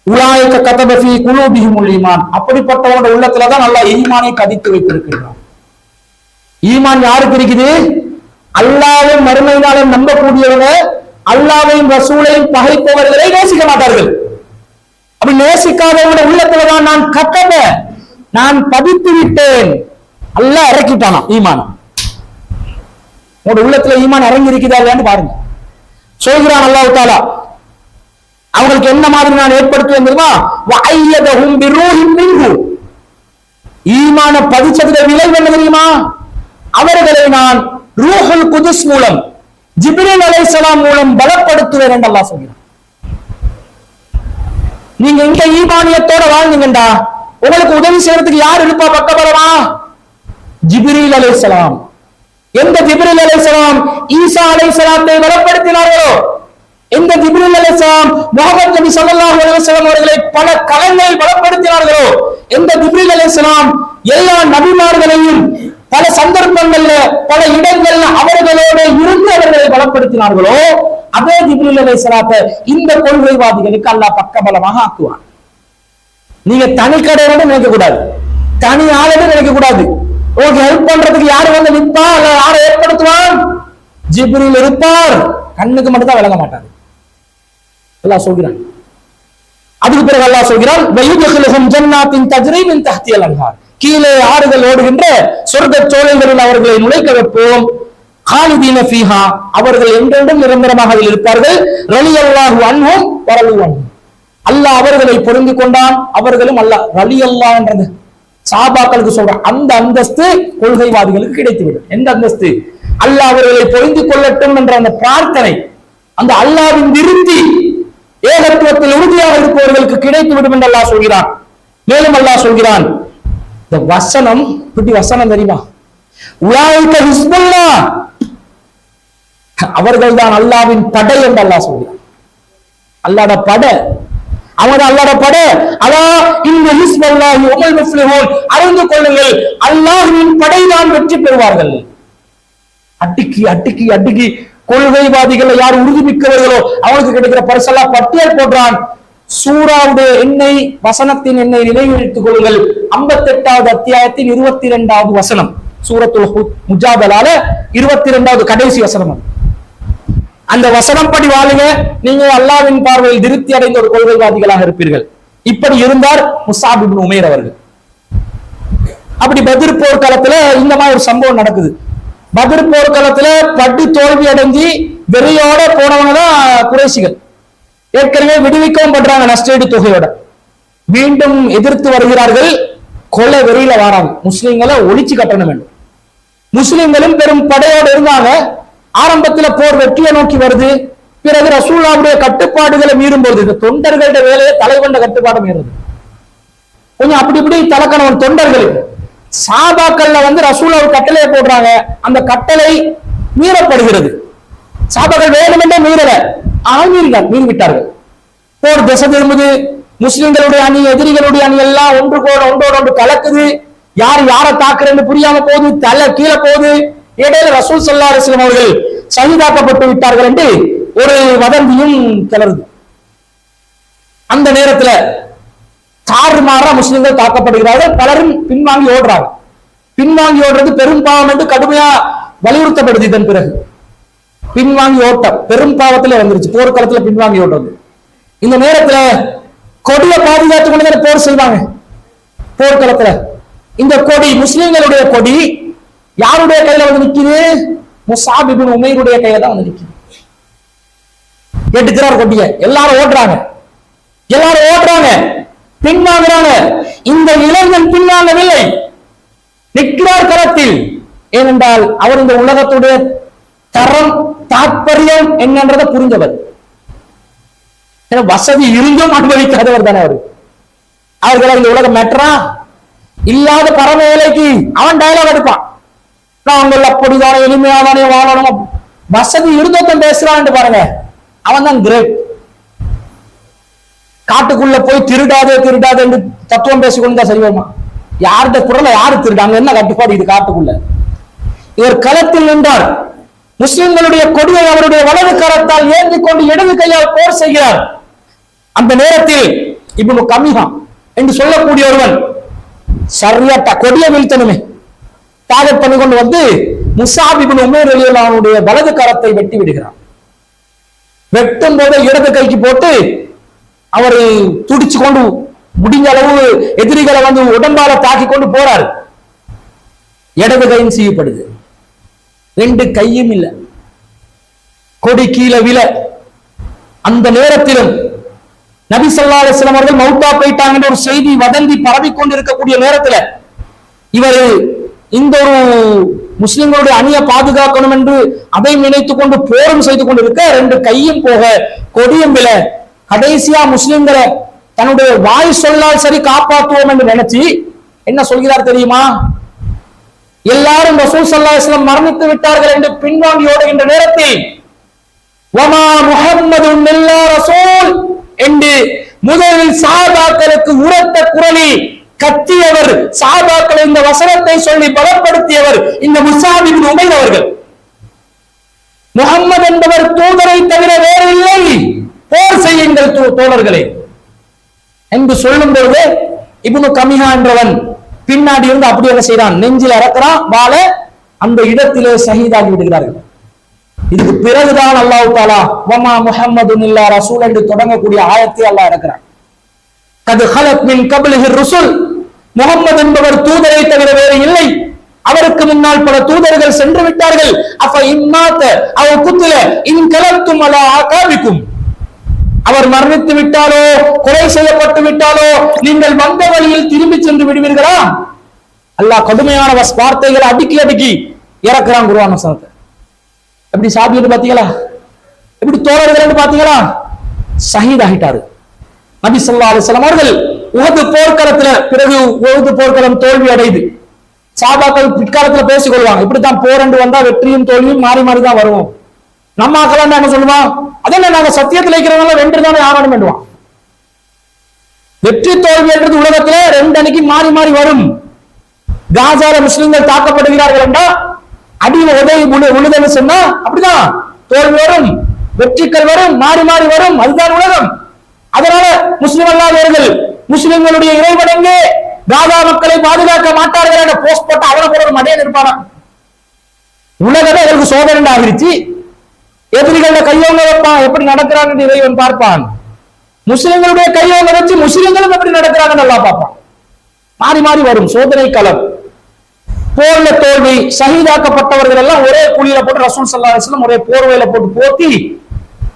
உலாயிக கதப ஃபீ குலூபிஹிமுல் ஈமான், அப்படிப்பட்டவங்க உள்ளத்துலதான் அல்லாஹ் ஈமானை கதித்து வைத்திருக்கிறான். ஈமான் யாருக்கு இருக்குது? அல்லாஹ்வையும் மறுமை நாளும் நம்பக்கூடியவங்க அல்லாஹ்வையும் ரசூலையும் பகைப்பவர்களை நேசிக்க மாட்டார்கள். அப்படி நேசிக்காதவங்க உள்ளத்துலதான் நான் பதித்து விட்டேன். அல்லாஹ் இறக்கிட்டானா ஈமான்? உங்களோட உள்ளத்துல ஈமான் இறங்கி இருக்குதா இல்லையான்னு பாருங்க. சொல்கிறான் அல்லாஹ் தஆலா, அவங்களுக்கு என்ன மாதிரி நான் ஏற்படுத்துவேன் தெரியுமா? வஅய்யதஹும் பிரூஹின் மின்ஹு, ஈமான பதிச்சதுல விளைவு என்ன தெரியுமா? அவர்களை நான் ரூஹுல் குதுஸ் மூலம், ஜிப்ரீல் அலைஹிஸ்ஸலாம் மூலம் பலப்படுத்துவேன் என்று அல்லாஹ் சொல்கிறான். நீங்க இந்த ஈமானியத்தோட வாழ்ந்தீங்கடா, உங்களுக்கு உதவி செய்யறதுக்கு யார் இருப்பா பக்கபலமா? ஜிப்ரீல் அலைஹிஸ்ஸலாம். எந்த ஜிப்ரீல் அலைஹிஸ்ஸலாம் ஈசா அலைஹிஸ்ஸலாத்தை பலப்படுத்தினார்களோ, எந்த ஜிப்ரீல் அலைஹிஸ்ஸலாம் முஹம்மது நபி ஸல்லல்லாஹு அலைஹி வஸல்லம் அவர்களை பல களங்களில் பலப்படுத்தினார்களோ, எந்த ஜிப்ரீல் அலைஹிஸ்ஸலாம் எல்லா நபிமார்களையும் பல சந்தர்ப்பங்கள்ல பல இடங்கள்ல அவர்களோடு இருந்து அவர்களை பலப்படுத்தினார்களோ, அதே ஜிப்ரீல் அலைஹிஸ்ஸலாத்தை இந்த கொள்கைவாதிகளுக்கு அல்லாஹ் பக்கபலமாக ஆக்குவான். நீங்க தனி கடையோட நினைக்க கூடாது, தனி ஆளோட நினைக்க கூடாது. உங்களுக்கு ஹெல்ப் பண்றதுக்கு யாரு வந்து நிற்பா? யாரை ஏற்படுத்துவான்? ஜிப்ரீல் இருப்பார், கண்ணுக்கு மட்டும் தான் விளங்க மாட்டாரு. அல்லாஹ் சொல்கிறான். அதுக்கு பிறகு அல்லாஹ் சொல்கிறான், வயுத்ஹிலுஹும் ஜன்னாத்தின் தஜ்ரி மின் தஹ்திஹல் அன்ஹார், கீழே ஆறுகள் ஓடுகின்ற சொர்க்க சோலைகளில் அவர்களை நுழைக்க வைப்போம். காலிதீன ஃபீஹா, அவர்கள் என்றென்றும் நிரந்தரமாக அதில் இருப்பார்கள். ரலியல்லாஹு அன்ஹும் வரலு அன்ஹு, அல்லாஹ் அவர்களை பொருந்தி கொண்டான், அவர்களும் அல்லாஹ். ரலியல்லாஹ் என்றது சஹாபாக்களுக்கு சொல்ற அந்த அந்தஸ்து கொள்கைவாதிகளுக்கு கிடைத்துவிடும். எந்த அந்தஸ்து? அல்லாஹ் அவர்களை பொருந்தி கொள்ளட்டும் என்ற அந்த பிரார்த்தனை, அந்த அல்லாஹ்வின் விருத்தி, ஏகத்துவத்தில் உறுதியாக இருப்பவர்களுக்கு கிடைத்துவிடும் என்று அல்லாஹ் சொல்கிறான். மேலும் அல்லாஹ் சொல்கிறான், இந்த வசனம் இப்படி வசனம் தெரியுமா? உலாயிக ஹிஸ்புல்லாஹ், அவர்கள் தான் அல்லாஹ்வின் படை என்று அல்லாஹ் சொல்கிறான். அல்லாஹ்ட படை, அவங்க அல்லாஹ்ட படை. அலா இன்ன ஹிஸ்புல்லாஹி ஹுமுல் முஃப்லிஹூன், அறிந்து கொள்ளுங்கள் அல்லாஹ்வின் படை தான் வெற்றி பெறுவார்கள். அட்டிக்கி அட்டிக்கி அட்டிக்கி கொள்கைவாதிகள் யார் உறுதிமிக்கவர்களோ அவங்களுக்கு கிடைக்கிற பரிசெல்லாம் பட்டியல் போடுறான். சூராவுடைய எண்ணெய், வசனத்தின் எண்ணெய் நினைவித்துக் கொள்ளுங்கள். 58வது அத்தியாயத்தின் 22வது வசனம், சூரத்துல் முஜாதலால 22வது கடைசி வசனம். அந்த வசனம் படி வாழுங்க, நீங்க அல்லாஹ்வின் பார்வையில் திருப்தி அடைந்த ஒரு கொள்கைவாதிகளாக இருப்பீர்கள். இப்படி இருந்தார் முஸாப் இப்னு உமைர் அவர்கள். அப்படி பத்ர் போர்க்களத்துல இந்த மாதிரி ஒரு சம்பவம் நடக்குது. பத்ர் போர்க்களத்துல பட்டு தோல்வி அடைஞ்சி வெறியோட போனவங்க தான் குறைஷிகள். ஏற்கனவே விடுவிக்கவும் பண்றாங்க நஷ்டஈடு தொகையோட. மீண்டும் எதிர்த்து வருகிறார்கள், கொலை வெறியில வராங்க. முஸ்லிம்களை ஒழிச்சு கட்டணம் வேண்டும். முஸ்லிம்களும் பெரும் படையோடு இருந்தாங்க. ஆரம்பத்துல போர் வெற்றியை நோக்கி வருது. பிறகு ரசூலுல்லாஹ்வுடைய கட்டுப்பாடுகளை மீறும் போது, இந்த தொண்டர்களுடைய வேலையை தலைவண்ட கட்டுப்பாடு மீறுது. கொஞ்சம் அப்படி இப்படி தலக்கணவன் தொண்டர்களுக்கு. சாபாக்கள்ல வந்து ரசூலுல்லாஹ் கட்டளையை போடுறாங்க, அந்த கட்டளை மீறப்படுகிறது. சாபாக்கள் வேணுமென்றே மீறல, ஆனால் மீறிவிட்டார்கள். போர் திசை திரும்புது. முஸ்லிம்களுடைய அணி எதிரிகளுடைய அணி எல்லாம் ஒன்றோடு ஒன்று கலக்குது. யார் யாரை தாக்குறேன்னு புரியாம போகுது, தலை கீழே போகுது. இடையில ரசூல் ஸல்லல்லாஹு அலைஹி வஸல்லம் அவர்கள் ஷஹீதாக்கப்பட்டு விட்டார்கள் என்று ஒரு வதந்தியும் கிளறுது. அந்த நேரத்துல தாறுமாறா முஸ்லிம்கள் தாக்கப்படுகிறார்கள். பலரும் பின்வாங்கி ஓடுறாங்க. பின்வாங்கி ஓடுறது பெரும் பாவம் என்று கடுமையா வலியுறுத்தப்படுது. இதன் பிறகு பின்வாங்கி ஓட்டம் பெரும் பாவத்துல வந்துருச்சு. போர்க்களத்துல பின்வாங்கி ஓடுறது. இந்த நேரத்துல கொடியை பாதுகாத்து கொண்டு போர் செய்வாங்க. போர்க்களத்துல இந்த கொடி, முஸ்லிம்களுடைய கொடி யாருடைய கையில வந்து நிக்குது? முஸாப் இப்னு உமைருடைய கையில தான் வந்து நிக்குது. எடுக்கிறார் கொடிய, எல்லாரும் ஓடுறாங்க, பின்வாங்குறாங்க. இந்த இளைஞன் பின்வாங்கவில்லை, நிற்கிறார் களத்தில். ஏனென்றால் அவர் இந்த உலகத்துடைய தரம் தாற்பயம் என்னன்றதை புரிந்தவர். வசதி இருந்தும் அனுபவிக்காதவர் தானே அவரு. அவர்கள் இந்த உலகம் மெட்ரா இல்லாத பரம வேலைக்கு அவன் டயலாக் எடுப்பான். நாங்கள் அப்படிதானே எளிமையாதானே வாழணும். வசதி இருந்தோத்தம் பேசுறான்னு பாருங்க, அவன் தான் கிரேட். காட்டுக்குள்ள போய் திருடாதே என்று தத்துவம் பேசிக்கொண்டு தான் சரி வருமா? யாருடைய குரலை யாரு திருடாங்க? என்ன கட்டுப்பாடு இது காட்டுக்குள்ள? இவர் களத்தில் நின்றார். முஸ்லிம்களுடைய கொடியை அவருடைய வலது கரத்தால் ஏந்தி கொண்டு இடது கையால் போர் செய்கிறார். அந்த நேரத்தில் இப்னு கமிஹா என்று சொல்லக்கூடிய ஒருவன் சரியா கொடியை வீழ்த்தணுமே டார்கெட் பண்ணி கொண்டு வந்து முஸாப் இப்னு உமைர் ரலியல்லாஹு அன்ஹுடைய வலது கரத்தை வெட்டி விடுகிறான். வெட்டும் போது இடது கைக்கு போட்டு அவர் துடிச்சு கொண்டு முடிஞ்ச அளவு எதிரிகளை வந்து உடம்பால தாக்கி கொண்டு போறாரு. இடது கையும் செய்யப்படுது, ரெண்டு கையும் இல்ல, கொடி கீழே விழ. அந்த நேரத்திலும் நபி ஸல்லல்லாஹு அலைஹி வஸல்லம் அவர்கள் மௌத்தா போயிட்டாங்கன்ற ஒரு செய்தி வதந்தி பரவி கொண்டிருக்கக்கூடிய நேரத்தில் இவர் இந்த ஒரு முஸ்லிம்களுடைய அணியை பாதுகாக்கணும் என்று அதை நினைத்துக் கொண்டு போரும் செய்து கொண்டிருக்க, ரெண்டு கையும் போக கொடியும் விழ, கடைசியா முஸ்லிம்களை தன்னுடைய வாய் சொல்லால் சரி காப்பாற்றுவோம் என்று நினைச்சு என்ன சொல்கிறார் தெரியுமா? எல்லாரும் ரசூல் ஸல்லல்லாஹு அலைஹி வஸல்லம் மரணித்து விட்டார்கள் என்று பின்வாங்கி ஓடுகின்ற நேரத்தில் வமா முஹம்மதுன் இல்லா ரசூல் என்று முதலில் சஹாபாக்களுக்கு உரத்த குரலில் கத்தியவர், சஹாபாக்களை இந்த வசனத்தை சொல்லி பலப்படுத்தியவர் இந்த முஸாப் இப்னு உமைர் அவர்கள். முஹம்மது என்பவர் தூதரை தவிர வேறு இல்லை, போர் செய்யுங்கள் தோழர்களே என்று சொல்லும் பொழுது இப்னு கமிஹா என்றவன் பின்னாடி இருந்து அப்படி என்ன செய்யறான், நெஞ்சில் இறக்குறான் வாள, அந்த இடத்திலே ஷஹீதாகி விடுகிறார்கள். இதுக்கு பிறகுதான் அல்லாஹ் தஆலா வமா முஹம்மதுன் இல்லா ரசூல் என்று தொடங்கக்கூடிய ஆயத்தை அல்லாஹ் இறக்குறான். கத் ஹலத் மின் கப்லிஹி ருசுல், முஹம்மது என்பவர் தூதரை தவிர வேறு இல்லை, அவருக்கு முன்னால் பல தூதர்கள் சென்று விட்டார்கள். அஃப இம்மாத அவ் குத்ல இன் கலத்தும் அலா ஆகாபிக்கும், அவர் மரணித்து விட்டாலோ கொலை செய்யப்பட்டு விட்டாலோ நீங்கள் வந்த வழியில் திரும்பி சென்று விடுவீர்களா? அல்லாஹ் கடுமையான வார்த்தைகளை அடுக்கி அடுக்கி இறக்குறான் குர்ஆன் வசனத்தை. எப்படி சாபியது பாத்தீங்களா? எப்படி தோழர்கள் பாத்தீங்களா? ஷஹீத் ஆகிட்டாரு. நபி ஸல்லல்லாஹு அலைஹி வஸல்லம் அவர்கள் உஹது போர்க்களத்துல, பிறகு உஹது போர்க்களம் தோல்வி அடையுது. சஹாபாக்கள் பிற்காலத்துல பேசிக் கொள்வாங்க, இப்படித்தான் போர் என்று வந்தா வெற்றியும் தோல்வியும் மாறி மாறி தான் வருவோம். நம்ம ஆக்கலாம் என்ன சொல்லுவான், அதென்ன நாங்க சத்தியத்தில் இருக்கிறவங்க வென்றுதானே ஆகணும் என்றுவான். வெற்றி தோல்வி என்றது உலகத்துல ரெண்டு அன்னைக்கு மாறி மாறி வரும். காசால முஸ்லிம்கள் தாக்கப்படுகிறார்கள் என்றா அடியில உதவி உழுதன்னு சொன்னா அப்படிதான் தோல்வி வரும், வெற்றிகள் வரும், மாறி மாறி வரும். அதுதான் உலகம். அதனால முஸ்லிம் அல்லாதவர்கள் முஸ்லிம்களுடைய இறைவனங்கே காசா மக்களை பாதுகாக்க மாட்டார்கள் என்ற போஸ்ட் போட்டு அவனை போல ஒரு மடையன் இருப்பானா? உலகமே அவருக்கு சோதனை ஆகிருச்சு. எதிரிகள கையோங்க வைப்பான், எப்படி நடக்கிறாங்க இறைவன் பார்ப்பான். முஸ்லிம்களுடைய கையோங்க வச்சு முஸ்லிம்களும் எப்படி நடக்கிறாங்க நல்லா பார்ப்பான். மாறி மாறி வரும் சோதனை களம். போர்ல தோல்வி, ஷஹீதாக்கப்பட்டவர்கள் எல்லாம் ஒரே குழியில போட்டு ரசூல் ஸல்லல்லாஹு அலைஹி வஸல்லம் ஒரே போர்வையில போட்டு போத்தி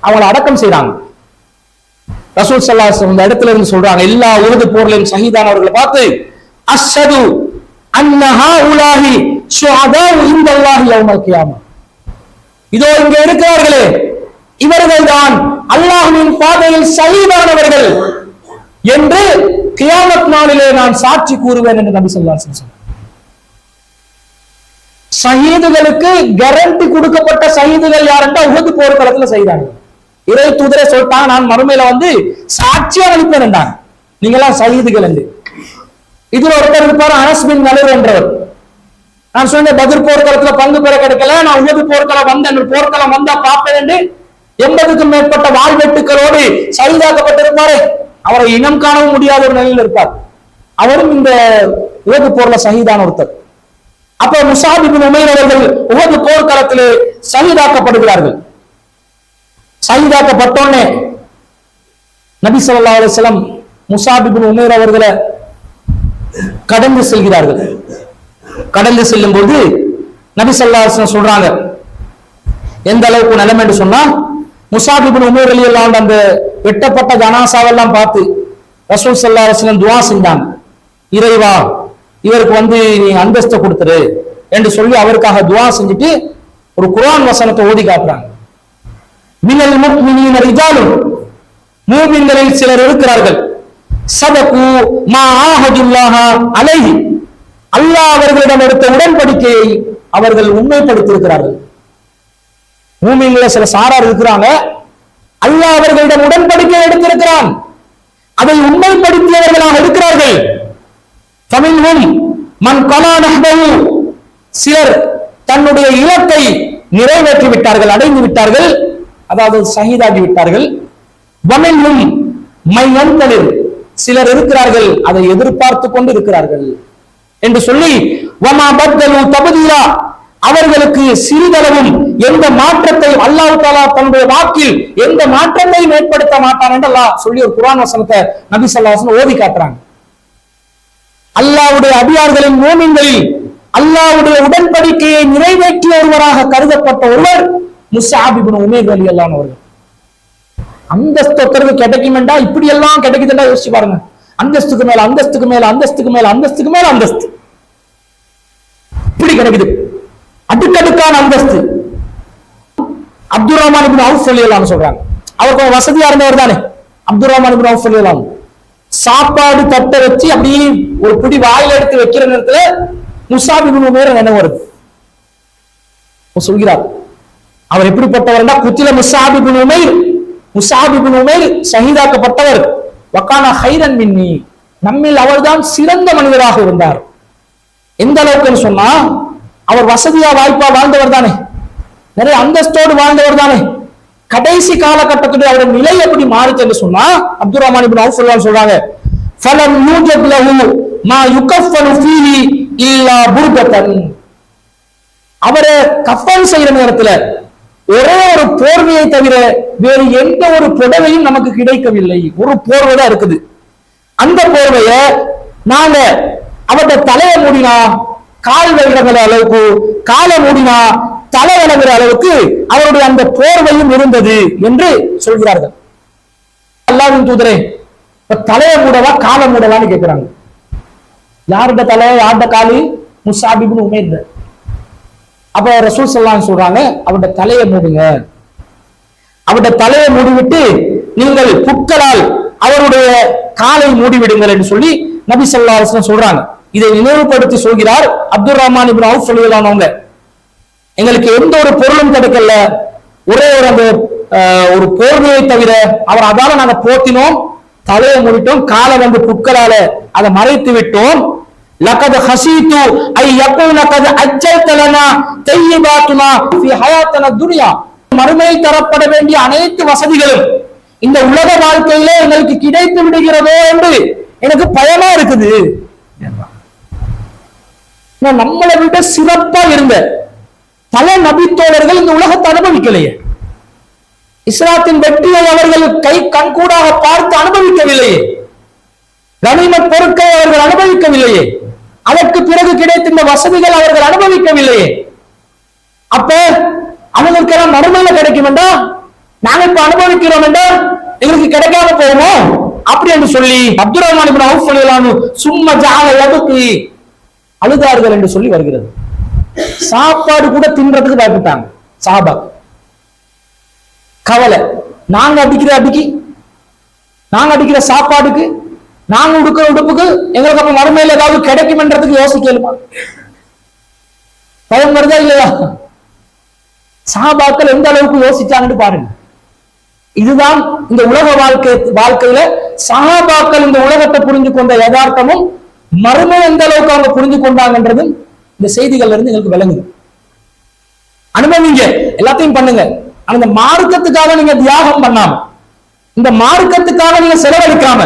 அவங்களை அடக்கம் செய்றாங்க. ரசூல் ஸல்லல்லாஹு அலைஹி வஸல்லம் இந்த இடத்துல இருந்து சொல்றாங்க, எல்லா உஹது போர்லையும் ஷஹீதானவர்களை பார்த்து அஷ்ஹது அன்ன ஹாஉலாஹி ஷுஹதாஉ இன்தல்லாஹி யௌமல் கியாமா, இதோ இங்க இருக்கிறார்களே இவர்கள் தான் அல்லாஹ்வின் பாதையில் ஷஹீதானவர்கள் என்று கியாமத் நாளிலே நான் சாட்சி கூறுவேன் என்று நபி ஸல்லல்லாஹு அலைஹி வஸல்லம். ஷஹீதுகளுக்கு கேரண்டி கொடுக்கப்பட்ட ஷஹீதுகள் யார் என்றால் உஹது போர்க்களத்துல செய்தாங்க. இறை தூதரே சொல்லிட்டாங்க, நான் மறுமையில வந்து சாட்சியா அளிப்பேன் என்றாங்க, நீங்க எல்லாம் ஷஹீதுகள் என்று. இதுல ஒருத்தர் இருப்பார் அனஸ் பின் நலர் என்றவர். நான் சொன்ன பத்ர் போர்க்களத்துல பங்கு பெற கிடைக்கல, நான் உஹது போர்க்களம் வந்தேன், போர்க்களம் வந்தா பார்ப்பேன் என்று 80க்கும் மேற்பட்ட வாழ்வெட்டுகளோடு ஷஹீதாக்கப்பட்டிருப்பாரு. அவரை இனம் காணவும் முடியாத ஒரு நிலையில் இருப்பார். அவரும் இந்த உஹது போர்ல ஷஹீதான ஒருத்தர். அப்ப முஸாப் இப்னு உமைர் அவர்கள் உஹது போர்க்களத்திலே ஷஹீதாக்கப்படுகிறார்கள். ஷஹீதாக்கப்பட்டோன்னே நபி ஸல்லல்லாஹு அலைஹி வஸல்லம் முஸாப் இப்னு உமைர் அவர்களை கடந்து செல்கிறார்கள். கடந்து செல்லும் போது நபி ஸல்லல்லாஹு அலைஹி வஸல்லம் சொல்றாங்க, எந்த அளவுக்கு நிலைமை என்று சொன்னா, முஸாப் இப்னு உமைர் ரலியல்லாஹு அன்ஹு அந்த வெட்டப்பட்ட ஜனாசாவெல்லாம் பார்த்து ரசூல் ஸல்லல்லாஹு அலைஹி வஸல்லம் துஆ செஞ்சாங்க, இறைவா இவருக்கு வந்து நீ அந்தஸ்தை கொடுத்துரு என்று சொல்லி அவருக்காக துஆ செஞ்சுட்டு ஒரு குர்ஆன் வசனத்தை ஓதி காட்டுறாங்க. மினல் முஃமினீன ரிஜாலுன், மூமின்களில் சிலர் இருக்கிறார்கள், சதகு மா ஆஹதுல்லாஹ அலைஹி, அல்லாஹ் அவர்களிடம் எடுத்த உடன்படிக்கையை அவர்கள் உண்மைப்படுத்தியிருக்கிறார்கள். மூமின்கள சில சாரார் இருக்கிறாங்க, அல்லாஹ் அவர்களிடம் உடன்படிக்கை எடுத்திருக்கிறான், அதை உண்மைப்படுத்தியவர்களாக இருக்கிறார்கள். ஃபமின்ஹும் மன் கலா நஹ்பஹு, சிலர் தன்னுடைய இலக்கை நிறைவேற்றி விட்டார்கள், அடைந்து விட்டார்கள், அதாவது ஷஹீதாகி விட்டார்கள். வமின்ஹும் மை யன்தலிர், சிலர் இருக்கிறார்கள் அதை எதிர்பார்த்து கொண்டு இருக்கிறார்கள் என்று சொல்லி வமா பத்தலு தபதீலா, அவர்களுக்கு சிறிதளவும் எந்த மாற்றத்தை அல்லாஹ் தஆலா தன்னுடைய வாக்கில் எந்த மாற்றத்தையும் ஏற்படுத்த மாட்டான் என்று அல்லாஹ் சொல்லி ஒரு குர்ஆன் வசனத்தை நபி ஸல்லல்லாஹு அலைஹி வஸல்லம் ஓதி காட்டுறாங்க. அல்லாஹ்வுடைய அடியார்களின் மூமின்களில் அல்லாஹ்வுடைய உடன்படிக்கையை நிறைவேற்றிய ஒருவராக கருதப்பட்ட ஒருவர் முஸ்அப் இப்னு உமைர் ரலியல்லாஹு அன்ஹு அவர்கள். அந்தஸ்து கிடைக்கும் என்றா இப்படி எல்லாம் கிடைக்குதுன்னா யோசிச்சு பாருங்க. அந்தஸ்துக்கு மேல அந்தஸ்துக்கு மேல அந்தஸ்துக்கு மேல அந்தஸ்துக்கு மேல அந்தஸ்து இப்படி கிடைக்குது, அடுக்கடுக்கான அந்தஸ்து. அப்துல் ரஹ்மான் இப்னு அவுஃப் ரலியல்லாஹு அன்ஹு சொல்றாங்க, அவருக்கு வசதியா இருந்தவர் தானே அப்துல் ரஹ்மான் இப்னு அவுஃப் ரலியல்லாஹு அன்ஹு. சாப்பாடு தட்டை வச்சு அப்படியே ஒரு பிடி வாயில எடுத்து வைக்கிற நேரத்துல முஸ்அப் இப்னு உமைர் நினைவு வருது. சொல்கிறார், அவர் எப்படிப்பட்டவர், குத்தில முஸ்அப் இப்னு உமைர், முஸ்அப் இப்னு உமைர் ஷஹீதாக்கப்பட்டவர். வகான ஹைரன் மின்னி, நம்மில் அவர்தான் சிறந்த மனிதராக இருந்தார். எந்த அளவுக்குன்னு சொன்னா, அவர் வசதியா வாய்ப்பா வாழ்ந்தவர் தானே, நிறைய அந்தஸ்தோடு வாழ்ந்தவர் தானே. கடைசி காலகட்டத்துடைய அவருடைய நிலை எப்படி மாறுச்சு என்று சொன்னா, அப்துல் ரஹ்மான் இப்னு அவுஃப் சொல்றாங்க, ஃபலம் யூஜத் லஹு மா யுகஃபனு ஃபீஹி இல்லா புர்கத்தன், அவரை கஃபன் செய்யற நேரத்துல ஒரே ஒரு போர்வையை தவிர வேறு எந்த ஒரு புடவையும் நமக்கு கிடைக்கவில்லை. ஒரு போர்வை தான் இருக்குது. அந்த போர்வைய நாங்க அவருடைய தலையை மூடினா கால் விளங்குற அளவுக்கு, காலை மூடினா தலை விளங்குற அளவுக்கு அவருடைய அந்த போர்வையும் இருந்தது என்று சொல்கிறார்கள். அல்லாஹ்வின் தூதரே, தலையை மூடவா காலை மூடவான்னு கேட்கிறாங்க. யாருடைய தலை யாருடைய காலு? முஸ்அப் இப்னு உமைர். அப்ப ரசூல் ஸல்லல்லாஹு அலைஹி வஸல்லம் சொல்றாங்க, அவருடைய தலையை மூடுங்க, அவருடைய தலையை மூடிவிட்டு நீங்கள் புட்களால் அவருடைய காலை மூடிவிடுங்கள் என்று சொல்லி நபி ஸல்லல்லாஹு அலைஹி வஸல்லம் சொல்றாங்க. இதை நினைவுபடுத்தி சொல்கிறார் அப்துல் ரஹ்மான் இப்னு அவுஃப் ரலியல்லாஹு அன்ஹு, எங்களுக்கு எந்த ஒரு பொருளும் கிடைக்கல, ஒரே ஒரு அந்த ஒரு போர்வையை தவிர அவர் அதால நாங்க போத்தினோம், தலையை மூடிட்டோம், காலை வந்து புட்களால அதை மறைத்து விட்டோம். லகத் ஹஸீது ஐ யகூன கத் அஜ்ஜல்த லனா தய்யிபாத்துனா ஃபீ ஹயாத்தினா துன்யா, மறுமையில் தரப்பட வேண்டிய அனைத்து வசதிகளும் இந்த உலக வாழ்க்கையிலே எங்களுக்கு கிடைத்து விடுகிறதோ என்று எனக்கு பயமா இருக்குது. நம்மளை விட சிறப்பா இருந்த பல நபித்தோழர்கள் இந்த உலகத்தை அனுபவிக்கலையே, இஸ்லாத்தின் வெற்றியை அவர்கள் கை கண்கூடாக பார்த்து அனுபவிக்கவில்லையே, கனிமத் பொருட்களை அவர்கள் அனுபவிக்கவில்லையே, அதற்கு பிறகு கிடைத்த இந்த வசதிகள் அவர்கள் அனுபவிக்கவில்லையே. அப்ப அவங்களுக்கெல்லாம் மறுமையில கிடைக்கும் என்றா நாங்க இப்ப அனுபவிக்கிறோம் என்றால் எங்களுக்கு கிடைக்காம போகுமோ அப்படி என்று சொல்லி அப்துல் ரஹ்மான் இப்னு அவுஃப் ரலியல்லாஹு அன்ஹு சும்ம ஜஅல யபகி, அழுதார்கள் என்று சொல்லி வருகிறது. சாப்பாடு கூட தின்றதுக்கு பயப்பட்டாங்க சஹாபா. கவலை, நாங்க அடிக்கிற சாப்பாடுக்கு, நாங்க உடுக்கிற உடுப்புக்கு எங்களுக்கு அப்ப மறுமையில் ஏதாவது கிடைக்கும் என்றதுக்கு யோசிக்கலுமா? பயம் வருதா இல்லையா? சஹாபாக்கள் எந்த அளவுக்கு யோசிச்சாங்கன்னு பாருங்க. இதுதான் இந்த உலக வாழ்க்கையில சஹாபாக்கள் இந்த உலகத்தை புரிஞ்சு கொண்ட யதார்த்தமும் மறுமை எந்த அளவுக்கு அவங்க புரிஞ்சு கொண்டாங்கன்றதும் இந்த செய்திகள்ல இருந்து எங்களுக்கு விளங்குது. அனுபவிங்க, எல்லாத்தையும் பண்ணுங்க. ஆனா இந்த மார்க்கத்துக்காக நீங்க தியாகம் பண்ணாம, இந்த மார்க்கத்துக்காக நீங்க செலவழிக்காம,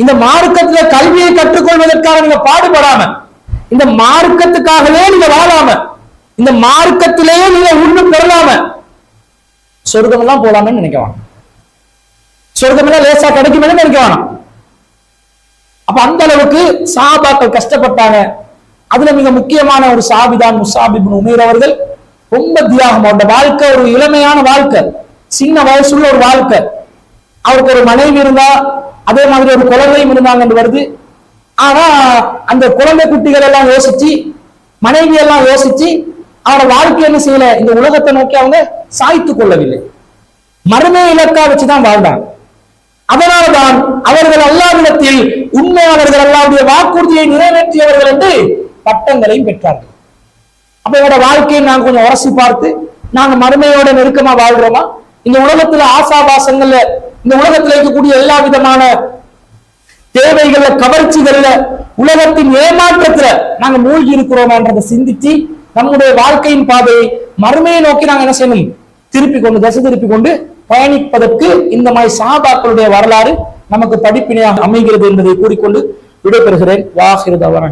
இந்த மார்க்கத்துல கல்வியை கற்றுக்கொள்வதற்காக நீங்க பாடுபடாம, இந்த மார்க்கத்துக்காகவே நீங்க வாழாம, இந்த மார்க்கத்திலேயே நீங்க உண்டு பெறலாம சொர்க்கம் எல்லாம் போலாமே நினைக்க வேணாம். சொர்க்கம் எல்லாம் லேசா கிடைக்குமே நினைக்க வேணாம். அப்ப அந்த அளவுக்கு சஹாபாக்கள் கஷ்டப்பட்டாங்க. அதுல மிக முக்கியமான ஒரு சஹாபிதான் முஸ்அப் இப்னு உமைர் அவர்கள். ரொம்ப தியாகம், அவருடைய வாழ்க்கை ஒரு இளமையான வாழ்க்கை, சின்ன வயசுள்ள ஒரு வாழ்க்கை. அவருக்கு ஒரு மனைவி இருந்தா, அதே மாதிரி ஒரு குழந்தையும் இருந்தாங்க என்று வருது. ஆனா அந்த குழந்தை குட்டிகள் எல்லாம் யோசிச்சு, மனைவி எல்லாம் யோசிச்சு அவரோட வாழ்க்கை என்ன செய்யல, இந்த உலகத்தை நோக்கி அவங்க சாய்த்து கொள்ளவில்லை, மறுமை இலக்கா வச்சுதான் வாழ்ந்தாங்க. அதனால்தான் அவர்கள் அல்லாஹ்விடத்தில் உண்மையாளர்கள், அல்லாஹ்வுடைய வாக்குறுதியை நிறைவேற்றியவர்கள் என்று பட்டங்களையும் பெற்றார்கள். அப்ப என்னோட வாழ்க்கையை நாங்க கொஞ்சம் உரசி பார்த்து, நாங்க மறுமையோட நெருக்கமா வாழ்றோமா? இந்த உலகத்துல ஆசாபாசங்கள்ல, இந்த உலகத்துல இருக்கக்கூடிய எல்லா விதமான தேவைகள்ல, கவர்ச்சிகள்ல, உலகத்தின் ஏமாற்றத்துல நாங்க மூழ்கி இருக்கிறோம்ன்றதை சிந்திச்சு நம்முடைய வாழ்க்கையின் பாதையை மறுமையை நோக்கி நாங்க என்ன செய்யணும், திசை திருப்பி கொண்டு பயணிப்பதற்கு இந்த மாதிரி சஹாபாக்களுடைய வரலாறு நமக்கு படிப்பினையாக அமைகிறது என்பதை கூறிக்கொண்டு விடைபெறுகிறேன். வாஹிரு தஅவானா.